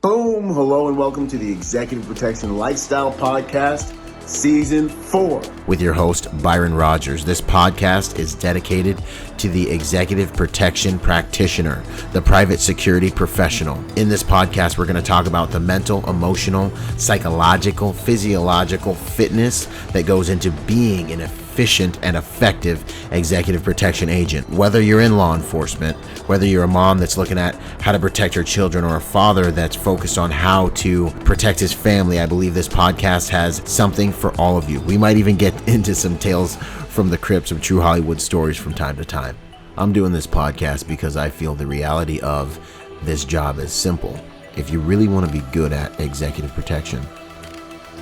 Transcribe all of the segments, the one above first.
Boom! Hello and welcome to the Executive Protection Lifestyle Podcast, Season 4. With your host, Byron Rodgers. This podcast is dedicated to the executive protection practitioner, the private security professional. In this podcast, we're going to talk about the mental, emotional, psychological, physiological fitness that goes into being an efficient and effective executive protection agent. Whether you're in law enforcement, whether you're a mom that's looking at how to protect her children, or a father that's focused on how to protect his family, I believe this podcast has something for all of you. We might even get into some tales from the crypts of true Hollywood stories from time to time. I'm doing this podcast because I feel the reality of this job is simple. If you really want to be good at executive protection,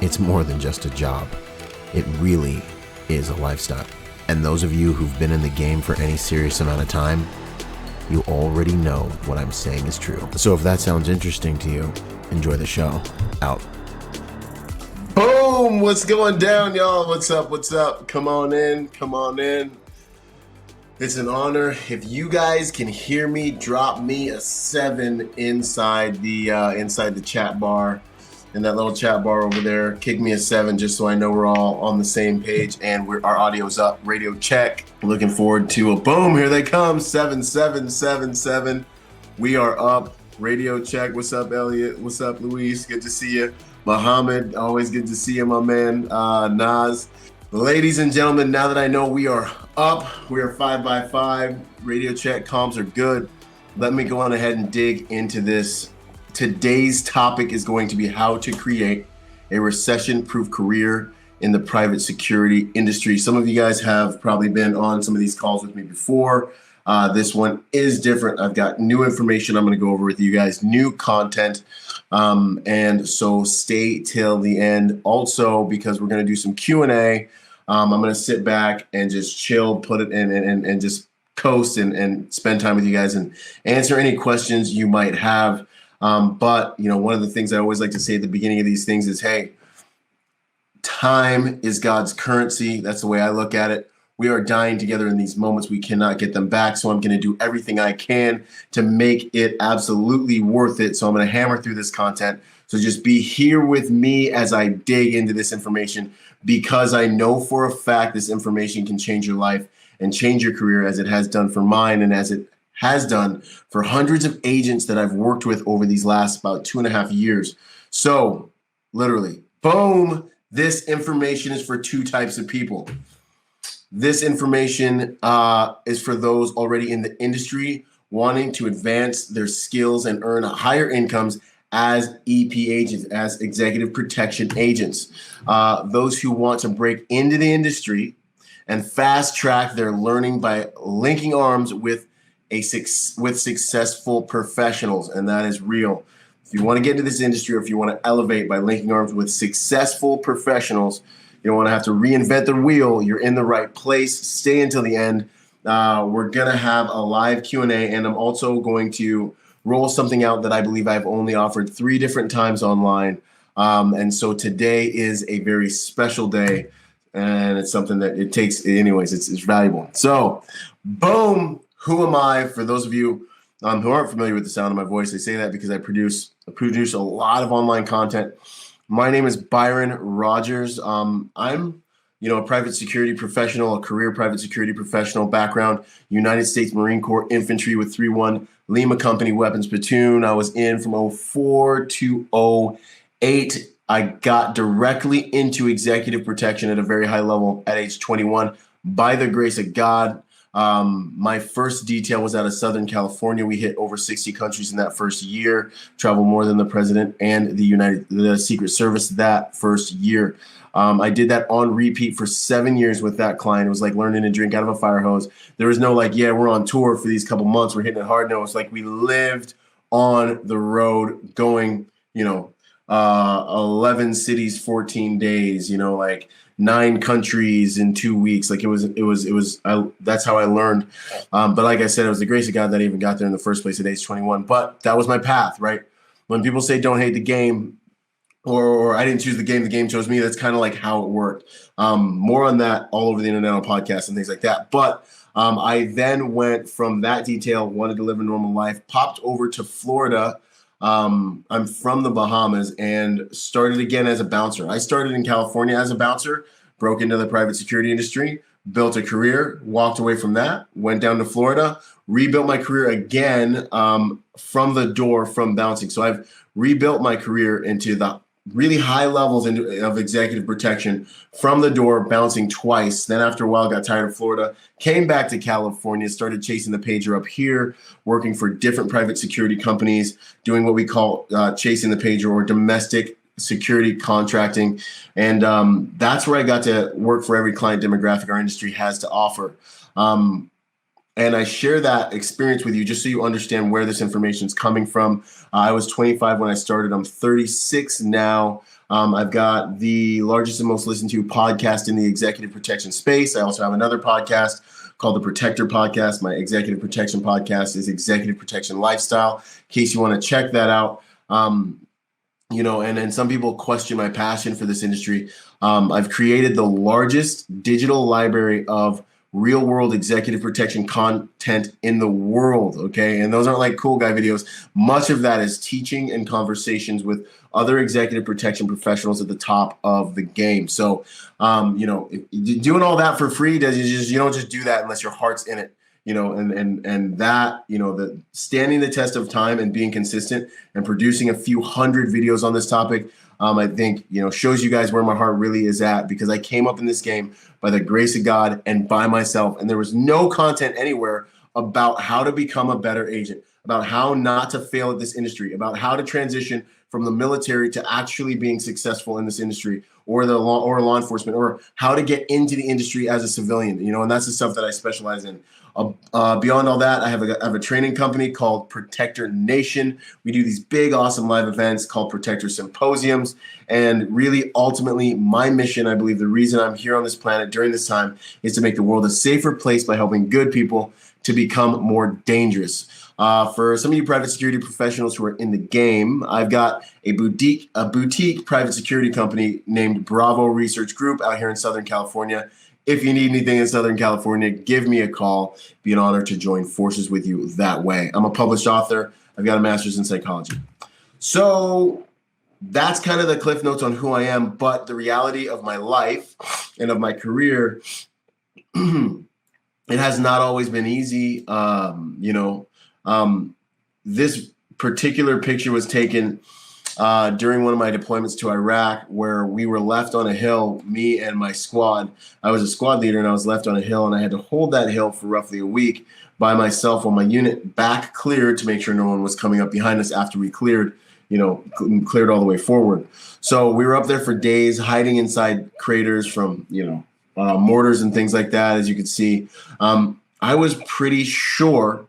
it's more than just a job. It really is a lifestyle. And those of you who've been in the game for any serious amount of time, you already know what I'm saying is true. So if that sounds interesting to you, enjoy the show. Out. Boom! What's going down, y'all? What's up? What's up? Come on in. Come on in. It's an honor. If you guys can hear me, drop me a 7 inside the chat bar. In that little chat bar over there, kick me a 7 just so I know we're all on the same page and our audio's up. Radio check. Looking forward to a boom. Here they come. 7, 7, 7, 7. We are up. Radio check. What's up, Elliot? What's up, Luis? Good to see you. Muhammad, always good to see you, my man. Naz. Ladies and gentlemen, now that I know we are up, we are 5x5. Radio check. Comms are good. Let me go on ahead and dig into this. Today's topic is going to be how to create a recession-proof career in the private security industry. Some of you guys have probably been on some of these calls with me before. This one is different. I've got new information I'm going to go over with you guys, new content. And so stay till the end. Also, because we're going to do some Q&A, I'm going to sit back and just chill, put it in and just coast and spend time with you guys and answer any questions you might have. But, you know, one of the things I always like to say at the beginning of these things is, hey, time is God's currency. That's the way I look at it. We are dying together in these moments. We cannot get them back. So I'm going to do everything I can to make it absolutely worth it. So I'm going to hammer through this content. So just be here with me as I dig into this information, because I know for a fact this information can change your life and change your career, as it has done for mine and as it has done for hundreds of agents that I've worked with over these last about 2.5 years. So literally, boom, this information is for two types of people. This information is for those already in the industry wanting to advance their skills and earn higher incomes as EP agents, as executive protection agents. Those who want to break into the industry and fast track their learning by linking arms with successful professionals, and that is real. If you want to get into this industry, or if you want to elevate by linking arms with successful professionals, you don't want to have to reinvent the wheel. You're in the right place. Stay until the end. We're gonna have a live Q&A, and I'm also going to roll something out that I believe I've only offered 3 different times online. And so today is a very special day, and it's something that it takes. Anyways, it's valuable. So, boom. Who am I? For those of you who aren't familiar with the sound of my voice, I say that because I produce a lot of online content. My name is Byron Rodgers. I'm, a private security professional, a career private security professional, background, United States Marine Corps Infantry with 3-1 Lima Company Weapons Platoon. I was in from 04 to 08. I got directly into executive protection at a very high level at age 21 by the grace of God. My first detail was out of Southern California. We hit over 60 countries in that first year, traveled more than the president and the Secret Service that first year. I did that on repeat for 7 years with that client. It was like learning to drink out of a fire hose. There was no we're on tour for these couple months, we're hitting it hard. No, it's like we lived on the road going, 11 cities, 14 days, 9 countries in 2 weeks. That's how I learned. But like I said, it was the grace of God that I even got there in the first place at age 21. But that was my path, right? When people say don't hate the game, or I didn't choose the game chose me, that's kind of like how it worked. More on that all over the internet on podcasts and things like that. But I then went from that detail, wanted to live a normal life, popped over to Florida I'm from the Bahamas and started again as a bouncer. I started in California as a bouncer, broke into the private security industry, built a career, walked away from that, went down to Florida, rebuilt my career again from the door from bouncing. So I've rebuilt my career into the really high levels of executive protection from the door, bouncing twice. Then after a while, got tired of Florida, came back to California, started chasing the pager up here, working for different private security companies, doing what we call chasing the pager or domestic security contracting. And that's where I got to work for every client demographic our industry has to offer. And I share that experience with you just so you understand where this information is coming from. I was 25 when I started. I'm 36 now. I've got the largest and most listened to podcast in the executive protection space. I also have another podcast called the Protector Podcast. My executive protection podcast is Executive Protection Lifestyle, in case you want to check that out. And some people question my passion for this industry. I've created the largest digital library of real world executive protection content in the world. Okay. And those aren't like cool guy videos. Much of that is teaching and conversations with other executive protection professionals at the top of the game. So, doing all that for free, you don't just do that unless your heart's in it, and that, the standing the test of time and being consistent and producing a few hundred videos on this topic, I think, shows you guys where my heart really is at, because I came up in this game by the grace of God and by myself. And there was no content anywhere about how to become a better agent, about how not to fail at this industry, about how to transition from the military to actually being successful in this industry, or law enforcement, or how to get into the industry as a civilian, and that's the stuff that I specialize in. Beyond all that, I have a training company called Protector Nation. We do these big, awesome live events called Protector Symposiums. And really, ultimately, my mission, I believe the reason I'm here on this planet during this time, is to make the world a safer place by helping good people to become more dangerous. For some of you private security professionals who are in the game, I've got a boutique private security company named Bravo Research Group out here in Southern California. If you need anything in Southern California, give me a call. Be an honor to join forces with you that way. I'm a published author. I've got a master's in psychology. So that's kind of the cliff notes on who I am. But the reality of my life and of my career, it has not always been easy. This particular picture was taken during one of my deployments to Iraq, where we were left on a hill, me and my squad. I was a squad leader and I was left on a hill, and I had to hold that hill for roughly a week by myself while my unit back cleared to make sure no one was coming up behind us after we cleared all the way forward. So we were up there for days, hiding inside craters from, mortars and things like that, as you could see. I was pretty sure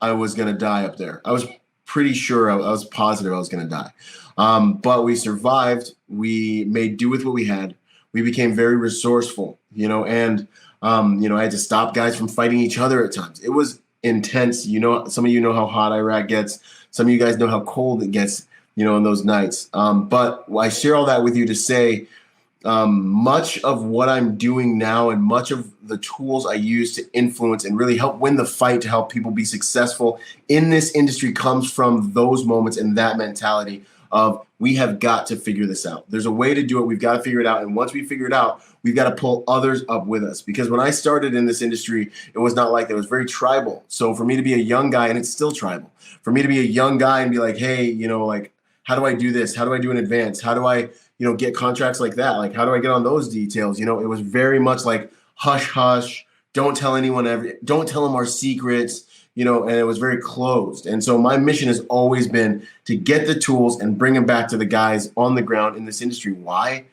I was going to die up there. I was pretty sure, I was positive I was going to die. But we survived. We made do with what we had. We became very resourceful, and I had to stop guys from fighting each other at times. It was intense. Some of you know how hot Iraq gets. Some of you guys know how cold it gets, in those nights. But I share all that with you to say, much of what I'm doing now and much of the tools I use to influence and really help win the fight to help people be successful in this industry comes from those moments and that mentality of, we have got to figure this out. There's a way to do it. We've got to figure it out. And once we figure it out, we've got to pull others up with us. Because when I started in this industry, it was not like that. It was very tribal. So for me to be a young guy, and it's still tribal, for me to be a young guy and be like, hey, how do I do this? How do I do an advance? How do I, get contracts like that? Like, how do I get on those details? It was very much like hush, hush, don't tell anyone, don't tell them our secrets, and it was very closed. And so my mission has always been to get the tools and bring them back to the guys on the ground in this industry. Why?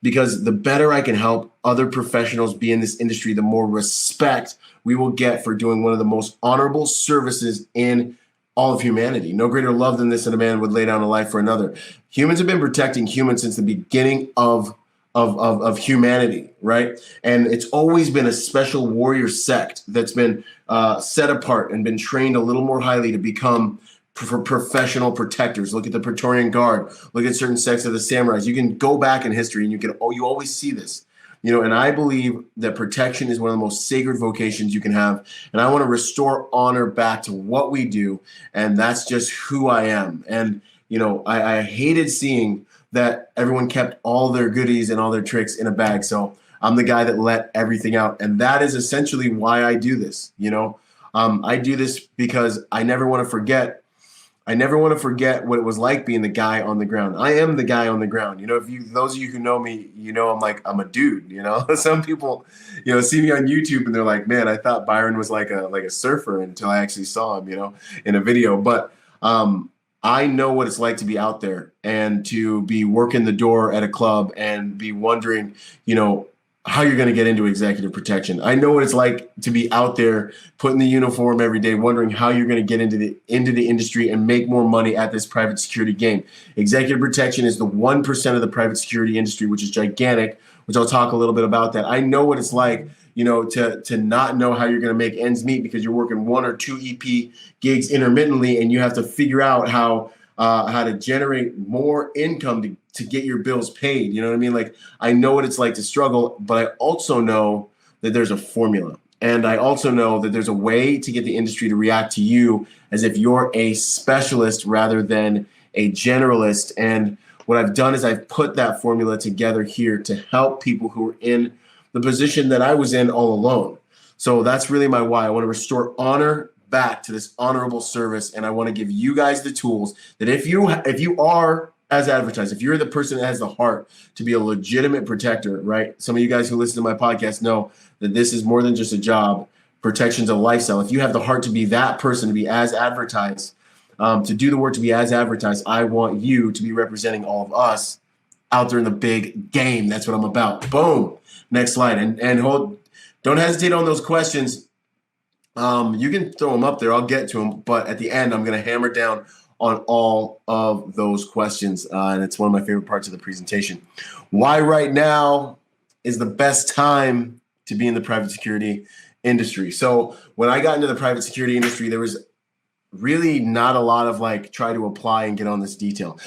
Because the better I can help other professionals be in this industry, the more respect we will get for doing one of the most honorable services in all of humanity. No greater love than this that a man would lay down a life for another. Humans have been protecting humans since the beginning of humanity, right? And it's always been a special warrior sect that's been set apart and been trained a little more highly to become professional protectors. Look at the Praetorian Guard. Look at certain sects of the samurais. You can go back in history and you always see this. And I believe that protection is one of the most sacred vocations you can have. And I want to restore honor back to what we do. And that's just who I am. And, I hated seeing that everyone kept all their goodies and all their tricks in a bag. So I'm the guy that let everything out. And that is essentially why I do this. I do this because I never want to forget. I never want to forget what it was like being the guy on the ground. I am the guy on the ground. Those of you who know me, I'm a dude. Some people, see me on YouTube and they're like, man, I thought Byron was like a surfer until I actually saw him, in a video. But I know what it's like to be out there and to be working the door at a club and be wondering, how you're going to get into executive protection. I know what it's like to be out there putting the uniform every day, wondering how you're going to get into the industry and make more money at this private security game. Executive protection is the 1% of the private security industry, which is gigantic, which I'll talk a little bit about that. I know what it's like, to not know how you're going to make ends meet because you're working 1 or 2 EP gigs intermittently, and you have to figure out how to generate more income to get your bills paid. You know what I mean? Like, I know what it's like to struggle, but I also know that there's a formula. And I also know that there's a way to get the industry to react to you as if you're a specialist rather than a generalist. And what I've done is I've put that formula together here to help people who are in the position that I was in all alone. So that's really my why. I want to restore honor back to this honorable service. And I want to give you guys the tools that if you are as advertised, if you're the person that has the heart to be a legitimate protector, right? Some of you guys who listen to my podcast know that this is more than just a job. Protection's a lifestyle. If you have the heart to be that person, to be as advertised, to do the work to be as advertised, I want you to be representing all of us out there in the big game. That's what I'm about. Boom. Next slide. And don't hesitate on those questions. You can throw them up there. I'll get to them. But at the end, I'm going to hammer down on all of those questions. And it's one of my favorite parts of the presentation. Why right now is the best time to be in the private security industry? So when I got into the private security industry, there was really not a lot of try to apply and get on this detail.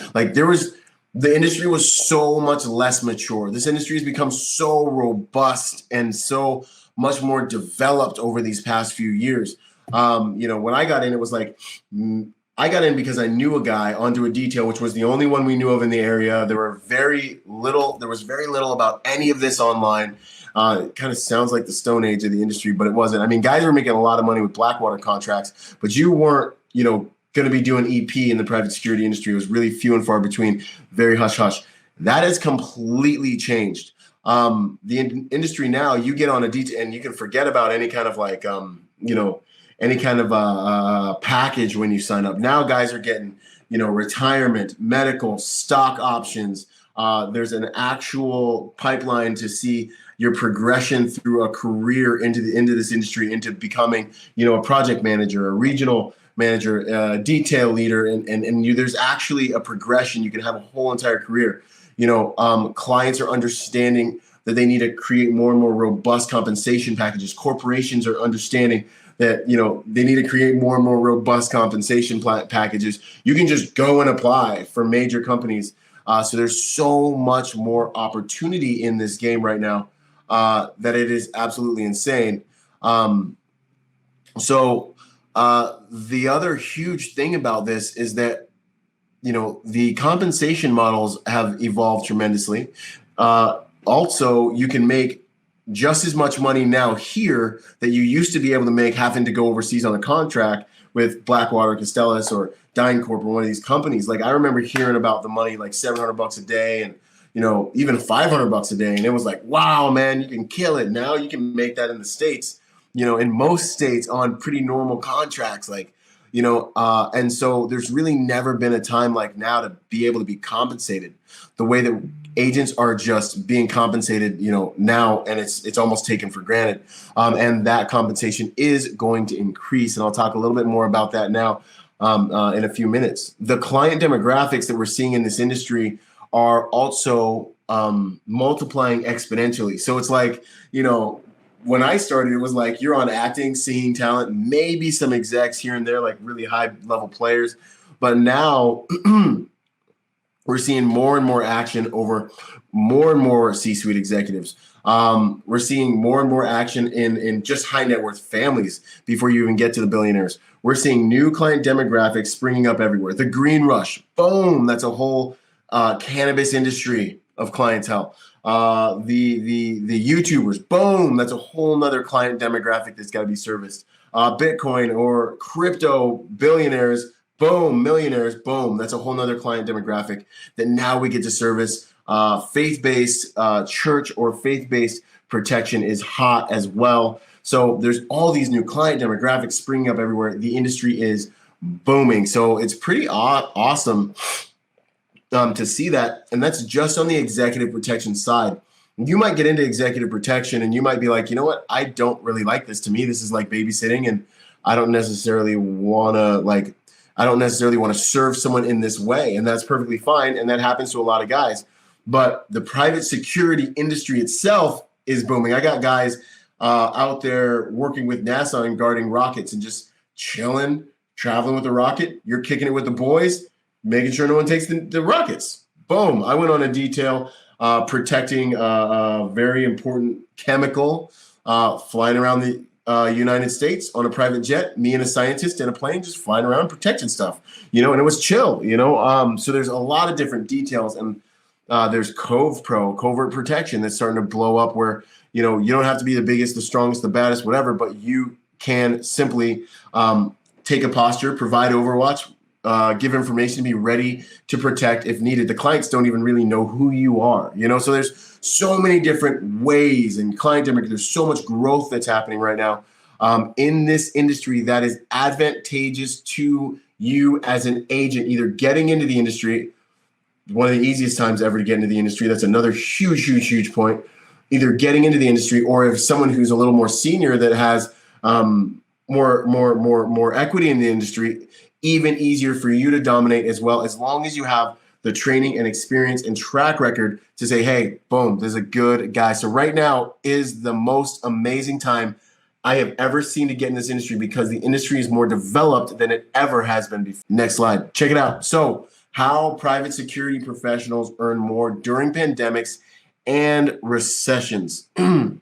The industry was so much less mature. This industry has become so robust and so much more developed over these past few years. When I got in, it was I got in because I knew a guy onto a detail, which was the only one we knew of in the area. There was very little about any of this online. It kind of sounds like the Stone Age of the industry, but it wasn't. I mean, guys were making a lot of money with Blackwater contracts, but you weren't, going to be doing EP in the private security industry. It was really few and far between, very hush hush. That has completely changed. The industry now, you get on a detail and you can forget about any kind of any kind of package when you sign up. Now guys are getting, retirement, medical, stock options. There's an actual pipeline to see your progression through a career into this industry, into becoming, a project manager, a regional manager, detail leader, and there's actually a progression. You can have a whole entire career. Clients are understanding that they need to create more and more robust compensation packages. Corporations are understanding that, they need to create more and more robust compensation packages. You can just go and apply for major companies. So there's so much more opportunity in this game right now that it is absolutely insane. The other huge thing about this is that, the compensation models have evolved tremendously. Also, you can make just as much money now here that you used to be able to make having to go overseas on a contract with Blackwater, Castellas, or DynCorp, or one of these companies. I remember hearing about the money, $700 a day, and even $500 a day, and it was wow, man, you can kill it. Now you can make that in the States, in most states on pretty normal contracts, and so there's really never been a time like now to be able to be compensated the way that agents are just being compensated, now, and it's almost taken for granted. And that compensation is going to increase. And I'll talk a little bit more about that now in a few minutes. The client demographics that we're seeing in this industry are also multiplying exponentially. So it's when I started, it was you're on acting, singing talent, maybe some execs here and there, really high level players. But now We're seeing more and more action over more and more C-suite executives. We're seeing more and more action in just high net worth families before you even get to the billionaires. We're seeing new client demographics springing up everywhere. The green rush, boom, that's a whole cannabis industry of clientele. The YouTubers, boom, that's a whole nother client demographic that's got to be serviced. Bitcoin or crypto billionaires, boom, millionaires, boom, that's a whole nother client demographic that now we get to service. Faith-based church or faith-based protection is hot as well. So there's all these new client demographics springing up everywhere. The industry is booming. So it's pretty awesome to see that. And that's just on the executive protection side. You might get into executive protection and you might be like, you know what? I don't really like this. To me, this is like babysitting, and I don't necessarily want to serve someone in this way. And that's perfectly fine. And that happens to a lot of guys. But the private security industry itself is booming. I got guys out there working with NASA and guarding rockets and just chilling, traveling with the rocket. You're kicking it with the boys, making sure no one takes the rockets. Boom. I went on a detail protecting a very important chemical flying around the United States on a private jet, me and a scientist in a plane just flying around protecting stuff, and it was chill, so there's a lot of different details. And there's covert protection that's starting to blow up where, you don't have to be the biggest, the strongest, the baddest, whatever, but you can simply take a posture, provide overwatch, give information, be ready to protect if needed. The clients don't even really know who you are, so there's so many different ways and client demographics. There's so much growth that's happening right now in this industry that is advantageous to you as an agent, either getting into the industry. One of the easiest times ever to get into the industry. That's another huge point. Either getting into the industry, or if someone who's a little more senior that has more equity in the industry, even easier for you to dominate as well, as long as you have the training and experience and track record to say, hey, boom, there's a good guy. So right now is the most amazing time I have ever seen to get in this industry, because the industry is more developed than it ever has been before. Next slide. Check it out. So how private security professionals earn more during pandemics and recessions. I'm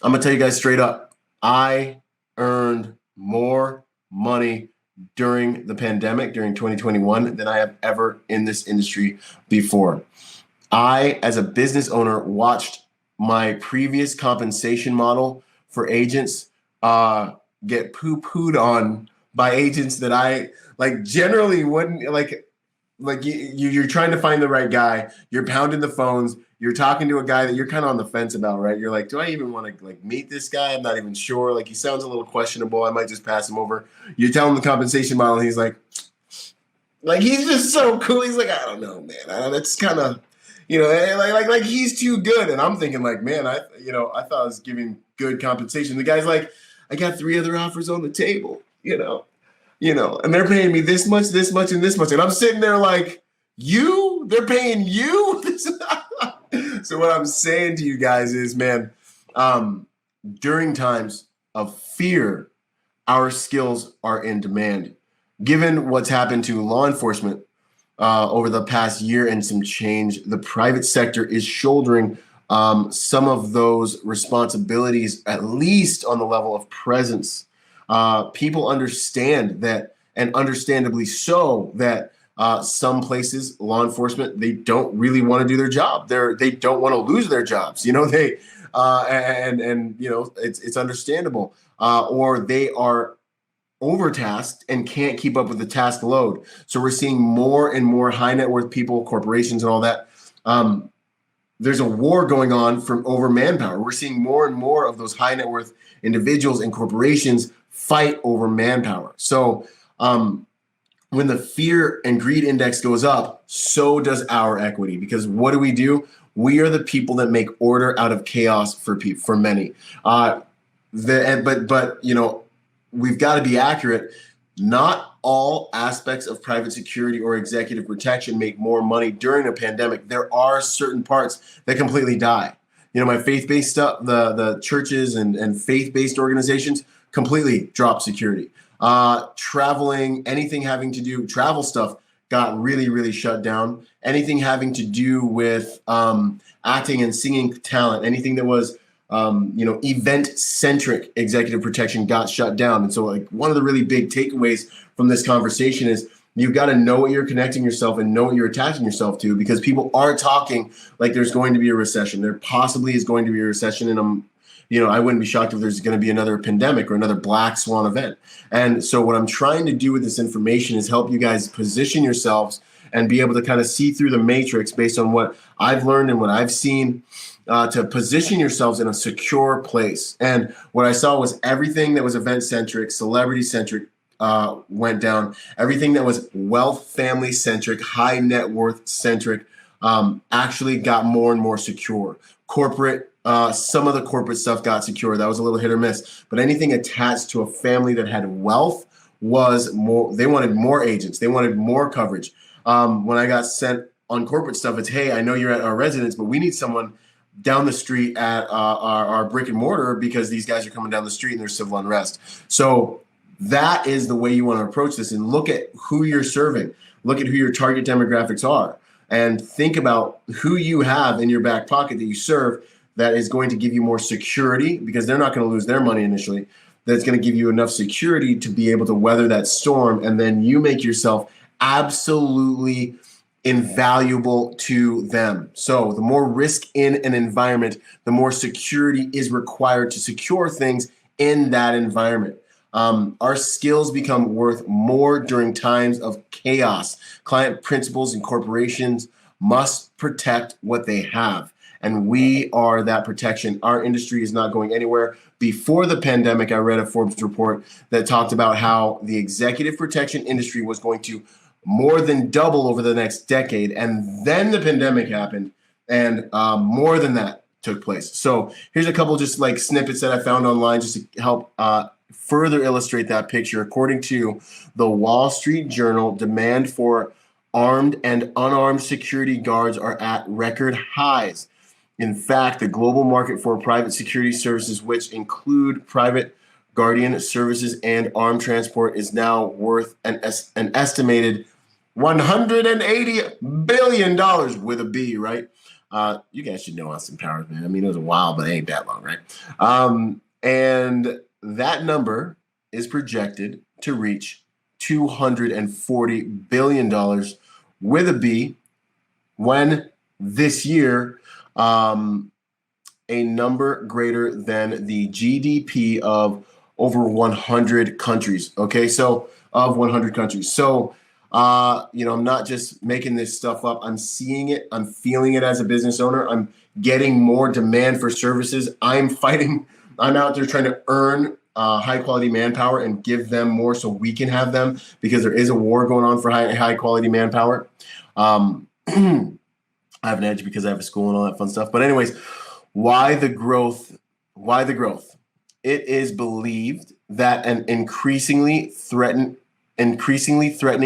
going to tell you guys straight up, I earned more money during the pandemic, during 2021, than I have ever in this industry before. I, as a business owner, watched my previous compensation model for agents get poo-pooed on by agents that I generally wouldn't you're trying to find the right guy. You're pounding the phones. You're talking to a guy that you're kind of on the fence about, right? You're like, do I even want to meet this guy? I'm not even sure. He sounds a little questionable. I might just pass him over. You tell him the compensation model, and he's like he's just so cool. He's like, I don't know, man. It's kind of, he's too good. And I'm thinking man, I thought I was giving good compensation. The guy's like, I got 3 other offers on the table, and they're paying me this much, and this much. And I'm sitting there like, they're paying you? So what I'm saying to you guys is, man, during times of fear, our skills are in demand. Given what's happened to law enforcement over the past year and some change, the private sector is shouldering some of those responsibilities, at least on the level of presence. People understand that, and understandably so, that some places, law enforcement, they don't really want to do their job. They don't want to lose their jobs. It's understandable. Or they are overtasked and can't keep up with the task load. So we're seeing more and more high net worth people, corporations, and all that. There's a war going on over manpower. We're seeing more and more of those high net worth individuals and corporations fight over manpower. So when the fear and greed index goes up, so does our equity. Because what do? We are the people that make order out of chaos for many. But we've got to be accurate. Not all aspects of private security or executive protection make more money during a pandemic. There are certain parts that completely die. My faith-based stuff, the churches and faith-based organizations completely drop security. Traveling, anything having to do, travel stuff got really, really shut down. Anything having to do with acting and singing talent, anything that was event-centric executive protection got shut down. And so like one of the really big takeaways from this conversation is you've got to know what you're connecting yourself and know what you're attaching yourself to, because people are talking like there's going to be a recession. There possibly is going to be a recession, and I wouldn't be shocked if there's going to be another pandemic or another black swan event. And so what I'm trying to do with this information is help you guys position yourselves and be able to kind of see through the matrix based on what I've learned and what I've seen, to position yourselves in a secure place. And what I saw was everything that was event-centric, celebrity-centric, went down. Everything that was wealth, family-centric, high net worth-centric, actually got more and more secure. Corporate, some of the corporate stuff got secure. That was a little hit or miss. But anything attached to a family that had wealth was more. They wanted more agents. They wanted more coverage. When I got sent on corporate stuff, it's, hey, I know you're at our residence, but we need someone down the street at our brick and mortar, because these guys are coming down the street and there's civil unrest. So that is the way you want to approach this, and look at who you're serving. Look at who your target demographics are, and think about who you have in your back pocket that you serve that is going to give you more security, because they're not going to lose their money initially. That's going to give you enough security to be able to weather that storm, and then you make yourself absolutely invaluable to them. So the more risk in an environment, the more security is required to secure things in that environment. Our skills become worth more during times of chaos. Client principals and corporations must protect what they have, and we are that protection. Our industry is not going anywhere. Before the pandemic, I read a Forbes report that talked about how the executive protection industry was going to more than double over the next decade. And then the pandemic happened, and more than that took place. So here's a couple just like snippets that I found online just to help further illustrate that picture. According to the Wall Street Journal, demand for armed and unarmed security guards are at record highs. In fact, the global market for private security services, which include private guardian services and armed transport, is now worth an estimated $180 billion with a B, right? You guys should know Austin Powers, man. I mean, it was a while, but it ain't that long, right? And that number is projected to reach $240 billion with a B when this year, a number greater than the GDP of over 100 countries. Okay, so of 100 countries. So, I'm not just making this stuff up. I'm seeing it. I'm feeling it as a business owner. I'm getting more demand for services. I'm out there trying to earn high quality manpower and give them more so we can have them, because there is a war going on for high quality manpower. I have an edge because I have a school and all that fun stuff. But anyways, why the growth? Why the growth? It is believed that an increasingly threatening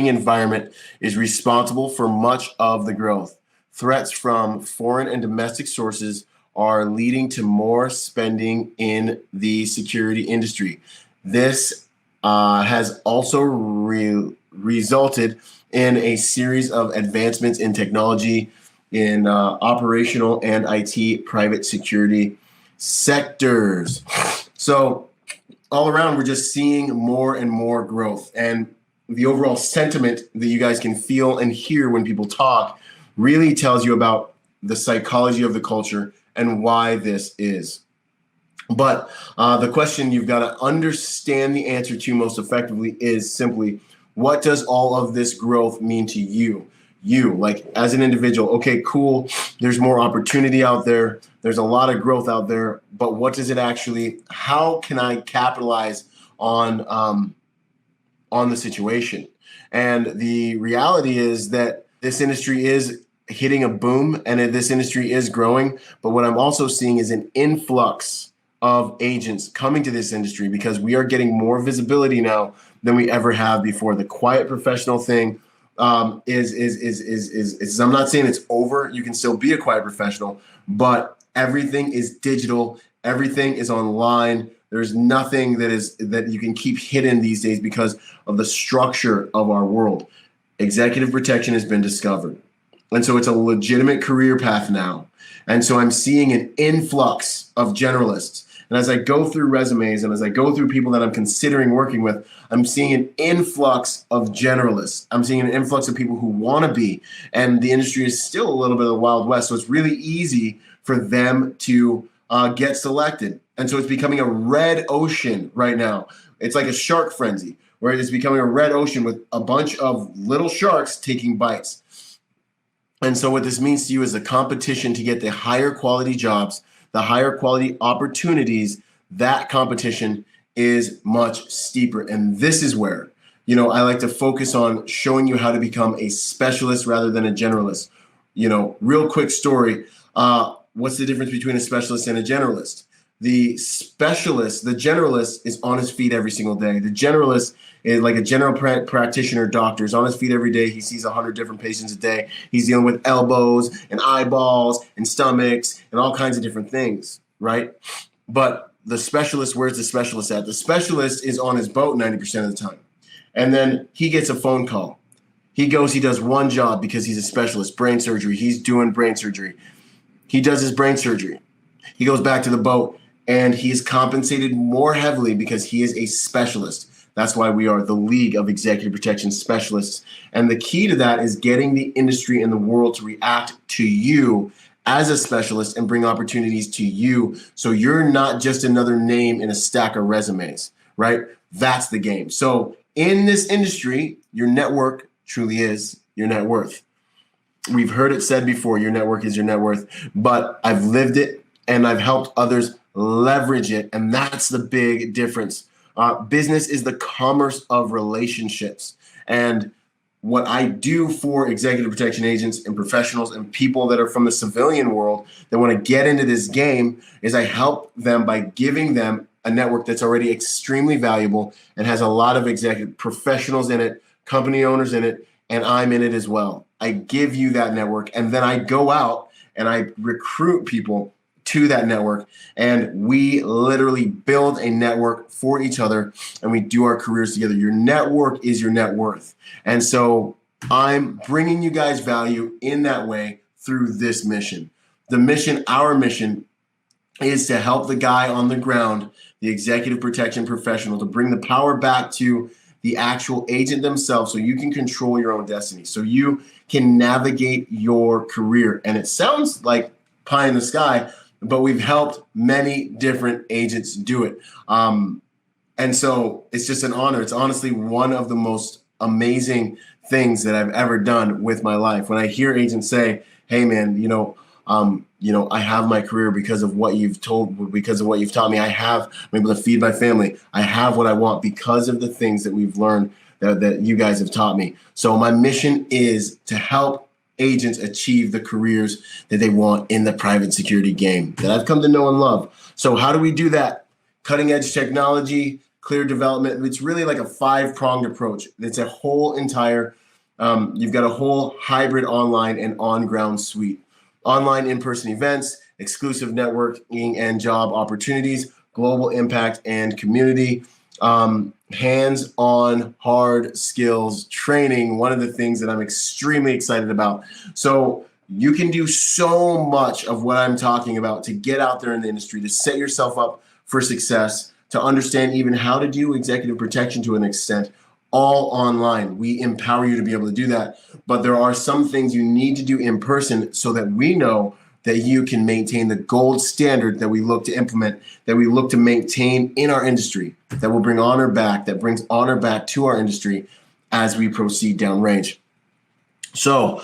environment is responsible for much of the growth. Threats from foreign and domestic sources are leading to more spending in the security industry. This has also resulted in a series of advancements in technology in operational and IT private security sectors. So all around, we're just seeing more and more growth. And the overall sentiment that you guys can feel and hear when people talk really tells you about the psychology of the culture and why this is. But the question you've got to understand the answer to most effectively is simply, what does all of this growth mean to you? You, like as an individual. Okay, cool. There's more opportunity out there. There's a lot of growth out there. But what does it actually, how can I capitalize on the situation? And the reality is that this industry is hitting a boom and this industry is growing. But what I'm also seeing is an influx of agents coming to this industry because we are getting more visibility now than we ever have before. The quiet professional thing is I'm not saying it's over. You can still be a quiet professional, but everything is digital. Everything is online. There's nothing that you can keep hidden these days because of the structure of our world. executive protection has been discovered. And so it's a legitimate career path now. And so I'm seeing an influx of generalists. And as I go through resumes and as I go through people that I'm considering working with, I'm seeing an influx of generalists. I'm seeing an influx of people who want to be. And the industry is still a little bit of the Wild West. So it's really easy for them to get selected. And so it's becoming a red ocean right now. It's like a shark frenzy, where it's becoming a red ocean with a bunch of little sharks taking bites. And so what this means to you is the competition to get the higher quality jobs, the higher quality opportunities. That competition is much steeper. And this is where, I like to focus on showing you how to become a specialist rather than a generalist. Real quick story. What's the difference between a specialist and a generalist? The specialist, the generalist, is on his feet every single day. The generalist is like a general practitioner doctor, is on his feet every day. He sees 100 different patients a day. He's dealing with elbows and eyeballs and stomachs and all kinds of different things, right? But the specialist, where's the specialist at? The specialist is on his boat 90% of the time. And then he gets a phone call. He goes, he does one job because he's a specialist, brain surgery. He's doing brain surgery. He does his brain surgery. He goes back to the boat. And he is compensated more heavily because he is a specialist. That's why we are the League of Executive Protection Specialists. And the key to that is getting the industry and the world to react to you as a specialist and bring opportunities to you. So you're not just another name in a stack of resumes, right? That's the game. So in this industry, your network truly is your net worth. We've heard it said before, your network is your net worth, but I've lived it and I've helped others leverage it. And that's the big difference. Business is the commerce of relationships. And what I do for executive protection agents and professionals and people that are from the civilian world that want to get into this game is I help them by giving them a network that's already extremely valuable and has a lot of executive professionals in it, company owners in it, and I'm in it as well. I give you that network, and then I go out and I recruit people to that network, and we literally build a network for each other, and we do our careers together. Your network is your net worth. And so I'm bringing you guys value in that way through this mission. The mission, our mission, is to help the guy on the ground, the executive protection professional, to bring the power back to the actual agent themselves so you can control your own destiny, so you can navigate your career. And it sounds like pie in the sky, but we've helped many different agents do it. And so it's just an honor. It's honestly one of the most amazing things that I've ever done with my life. When I hear agents say, hey man, I have my career because of what you've told, because of what you've taught me. I'm able to feed my family. I have what I want because of the things that we've learned that you guys have taught me. So my mission is to help agents achieve the careers that they want in the private security game that I've come to know and love. So how do we do that? Cutting edge technology, clear development. It's really like a 5-pronged approach. It's a whole entire, you've got a whole hybrid online and on-ground suite. Online in-person events, exclusive networking and job opportunities, global impact and community, hands-on hard skills training, one of the things that I'm extremely excited about. So you can do so much of what I'm talking about to get out there in the industry, to set yourself up for success, to understand even how to do executive protection to an extent, all online. We empower you to be able to do that. But there are some things you need to do in person so that we know that you can maintain the gold standard that we look to implement, that we look to maintain in our industry, that will bring honor back, that brings honor back to our industry as we proceed downrange. So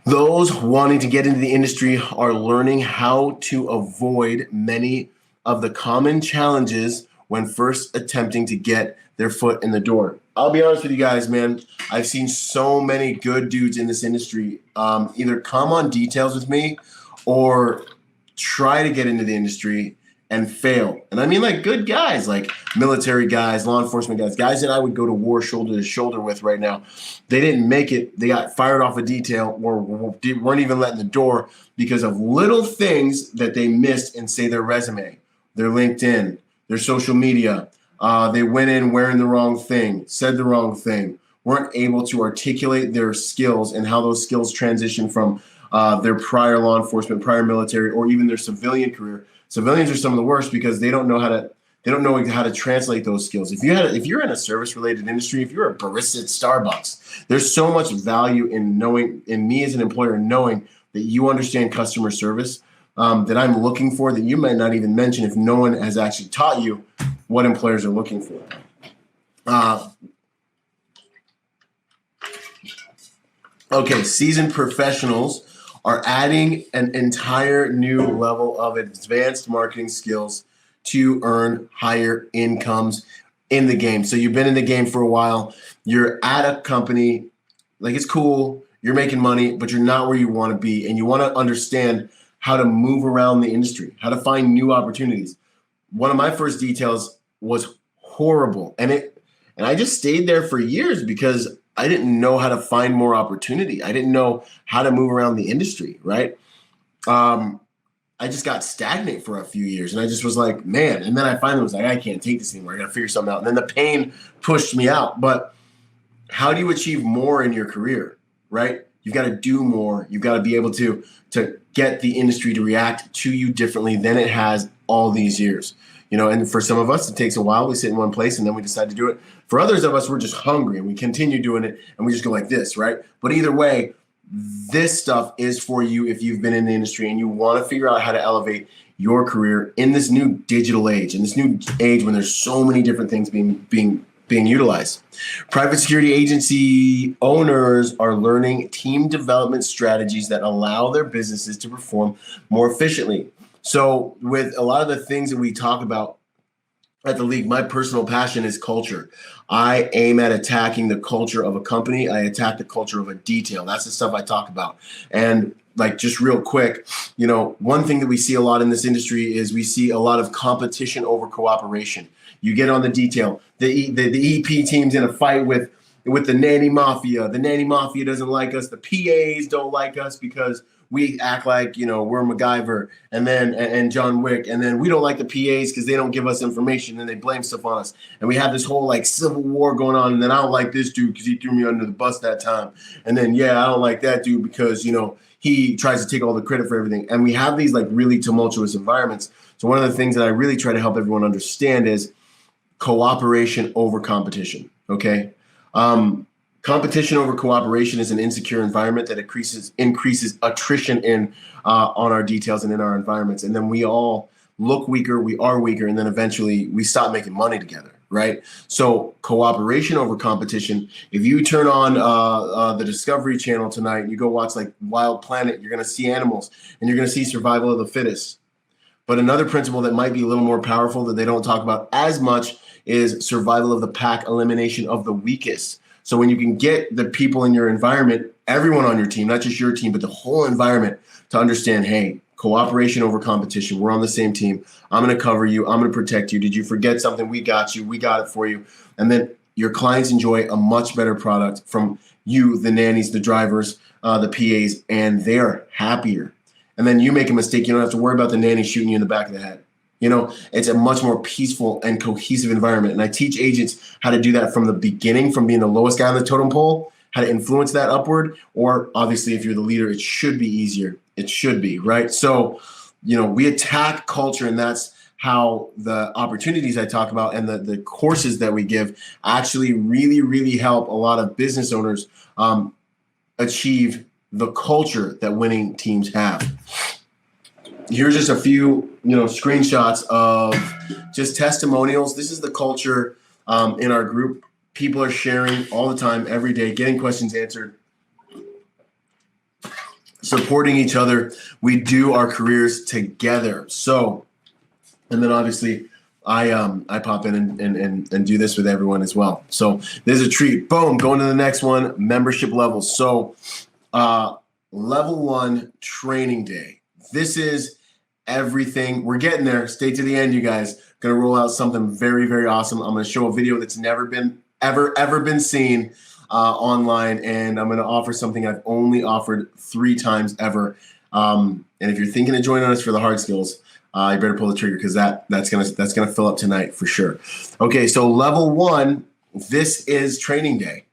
those wanting to get into the industry are learning how to avoid many of the common challenges when first attempting to get their foot in the door. I'll be honest with you guys, man. I've seen so many good dudes in this industry either come on details with me or try to get into the industry and fail. And I mean like good guys, like military guys, law enforcement guys that I would go to war shoulder to shoulder with right now. They didn't make it. They got fired off a detail or weren't even let in the door because of little things that they missed in, say, their resume, their LinkedIn, their social media. They went in wearing the wrong thing, said the wrong thing, weren't able to articulate their skills and how those skills transition from their prior law enforcement, prior military, or even their civilian career. Civilians are some of the worst because they don't know how to translate those skills. If you're in a service-related industry, if you're a barista at Starbucks, there's so much value in me as an employer, knowing that you understand customer service that I'm looking for, that you might not even mention if no one has actually taught you what employers are looking for. Okay, seasoned professionals are adding an entire new level of advanced marketing skills to earn higher incomes in the game. So you've been in the game for a while, you're at a company, like it's cool, you're making money, but you're not where you want to be, and you want to understand how to move around the industry, how to find new opportunities. One of my first details was horrible, and I just stayed there for years because I didn't know how to find more opportunity. I didn't know how to move around the industry, right? I just got stagnant for a few years, and I just was like, man. And then I finally was like, I can't take this anymore. I got to figure something out. And then the pain pushed me out. But how do you achieve more in your career, right? You've got to do more. You've got to be able to get the industry to react to you differently than it has all these years. And for some of us, it takes a while. We sit in one place and then we decide to do it. For others of us, we're just hungry and we continue doing it and we just go like this, right? But either way, this stuff is for you if you've been in the industry and you want to figure out how to elevate your career in this new digital age, in this new age when there's so many different things being utilized. Private security agency owners are learning team development strategies that allow their businesses to perform more efficiently. So with a lot of the things that we talk about at the league, my personal passion is culture. I aim at attacking the culture of a company. I attack the culture of a detail. That's the stuff I talk about. And like, just real quick, one thing that we see a lot in this industry is we see a lot of competition over cooperation. You get on the detail. The EP team's in a fight with the nanny mafia. The nanny mafia doesn't like us. The PAs don't like us because we act like, we're MacGyver and John Wick. And then we don't like the PAs because they don't give us information and they blame stuff on us. And we have this whole like civil war going on. And then I don't like this dude because he threw me under the bus that time. And then, I don't like that dude because, he tries to take all the credit for everything. And we have these like really tumultuous environments. So one of the things that I really try to help everyone understand is cooperation over competition. Okay. Competition over cooperation is an insecure environment that increases attrition on our details and in our environments. And then we all look weaker, we are weaker, and then eventually we stop making money together, right? So cooperation over competition. If you turn on the Discovery Channel tonight and you go watch like Wild Planet, you're going to see animals and you're going to see survival of the fittest. But another principle that might be a little more powerful that they don't talk about as much is survival of the pack, elimination of the weakest. So when you can get the people in your environment, everyone on your team, not just your team, but the whole environment to understand, hey, cooperation over competition. We're on the same team. I'm going to cover you. I'm going to protect you. Did you forget something? We got you. We got it for you. And then your clients enjoy a much better product from you, the nannies, the drivers, the PAs, and they're happier. And then you make a mistake, you don't have to worry about the nanny shooting you in the back of the head. It's a much more peaceful and cohesive environment. And I teach agents how to do that from the beginning, from being the lowest guy on the totem pole, how to influence that upward. Or obviously, if you're the leader, it should be easier. It should be, right? So, we attack culture, and that's how the opportunities I talk about and the courses that we give actually really, really help a lot of business owners achieve the culture that winning teams have. Here's just a few, screenshots of just testimonials. This is the culture in our group. People are sharing all the time, every day, getting questions answered, supporting each other. We do our careers together. So, and then obviously I pop in and do this with everyone as well. So there's a treat. Boom, going to the next one, membership levels. So level 1 training day. This is everything. We're getting there. Stay to the end, you guys. Going to roll out something very, very awesome. I'm going to show a video that's never been ever been seen online, and I'm going to offer something I've only offered 3 times ever. And if you're thinking of joining us for the hard skills, you better pull the trigger because that's gonna fill up tonight for sure. Okay, so level 1, this is training day.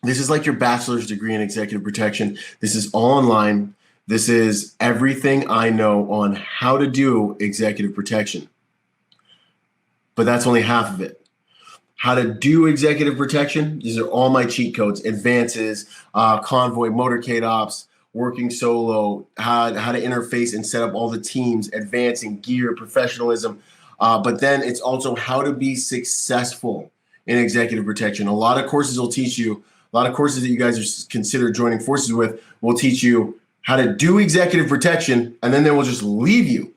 This is like your bachelor's degree in executive protection. This is all online. This is everything I know on how to do executive protection. But that's only half of it. How to do executive protection, these are all my cheat codes: advances, convoy, motorcade ops, working solo, how to interface and set up all the teams, advancing, gear, professionalism. But then it's also how to be successful in executive protection. A lot of courses will teach you, a lot of courses that you guys are consider joining forces with will teach you how to do executive protection, and then they will just leave you.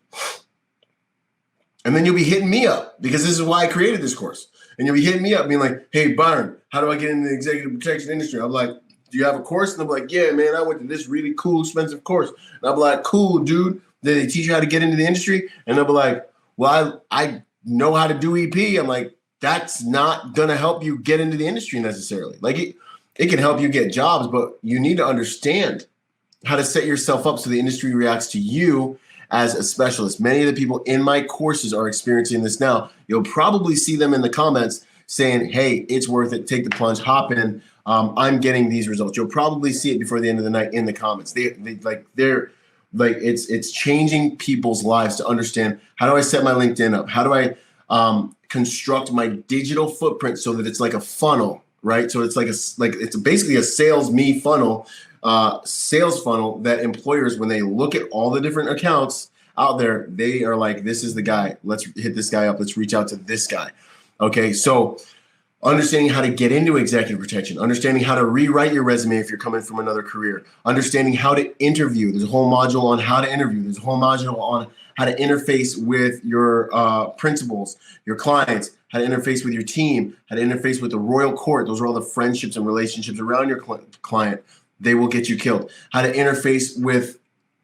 And then you'll be hitting me up, because this is why I created this course. And you'll be hitting me up being like, hey, Byron, how do I get into the executive protection industry? I'm like, do you have a course? And I'm like, yeah, man, I went to this really cool, expensive course. And I'm like, cool, dude. Did they teach you how to get into the industry? And they'll be like, well, I know how to do EP. I'm like, that's not going to help you get into the industry necessarily. Like it can help you get jobs, but you need to understand how to set yourself up so the industry reacts to you as a specialist. Many of the people in my courses are experiencing this now. You'll probably see them in the comments saying, hey, it's worth it. Take the plunge, hop in. I'm getting these results. You'll probably see it before the end of the night in the comments. It's changing people's lives to understand, how do I set my LinkedIn up? How do I construct my digital footprint so that it's like a funnel, right? So it's it's basically a sales funnel that employers, when they look at all the different accounts out there, they are like, this is the guy. Let's hit this guy up. Let's reach out to this guy. Okay. So understanding how to get into executive protection, understanding how to rewrite your resume if you're coming from another career, understanding how to interview. There's a whole module on how to interview. There's a whole module on how to interface with your principals, your clients, how to interface with your team, how to interface with the royal court. Those are all the friendships and relationships around your client. They will get you killed. How to interface with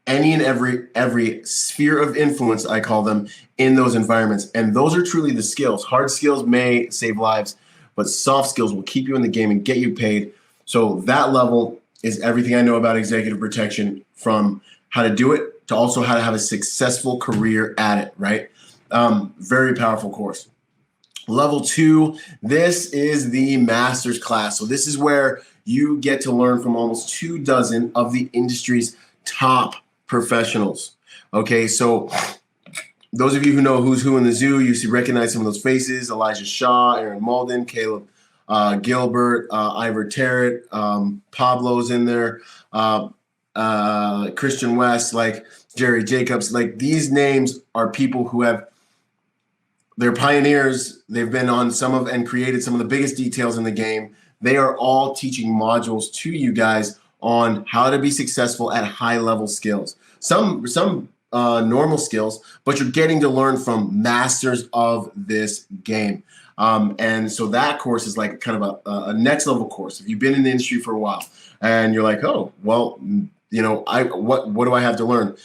any and every sphere of influence, I call them, in those environments. And those are truly the skills. Hard skills may save lives, but soft skills will keep you in the game and get you paid. So that level is everything I know about executive protection, from how to do it to also how to have a successful career at it, right? Very powerful course. Level 2, this is the master's class. So this is where you get to learn from almost 24 of the industry's top professionals. Okay, so those of you who know who's who in the zoo, you recognize some of those faces: Elijah Shaw, Aaron Malden, Caleb Gilbert, Ivor Tarrant, Pablo's in there, Christian West, like Jerry Jacobs. Like, these names are people who they're pioneers. They've been on and created some of the biggest details in the game. They are all teaching modules to you guys on how to be successful at high level skills. Some normal skills, but you're getting to learn from masters of this game. And so that course is like kind of a next level course. If you've been in the industry for a while and you're like, oh, well, what do I have to learn?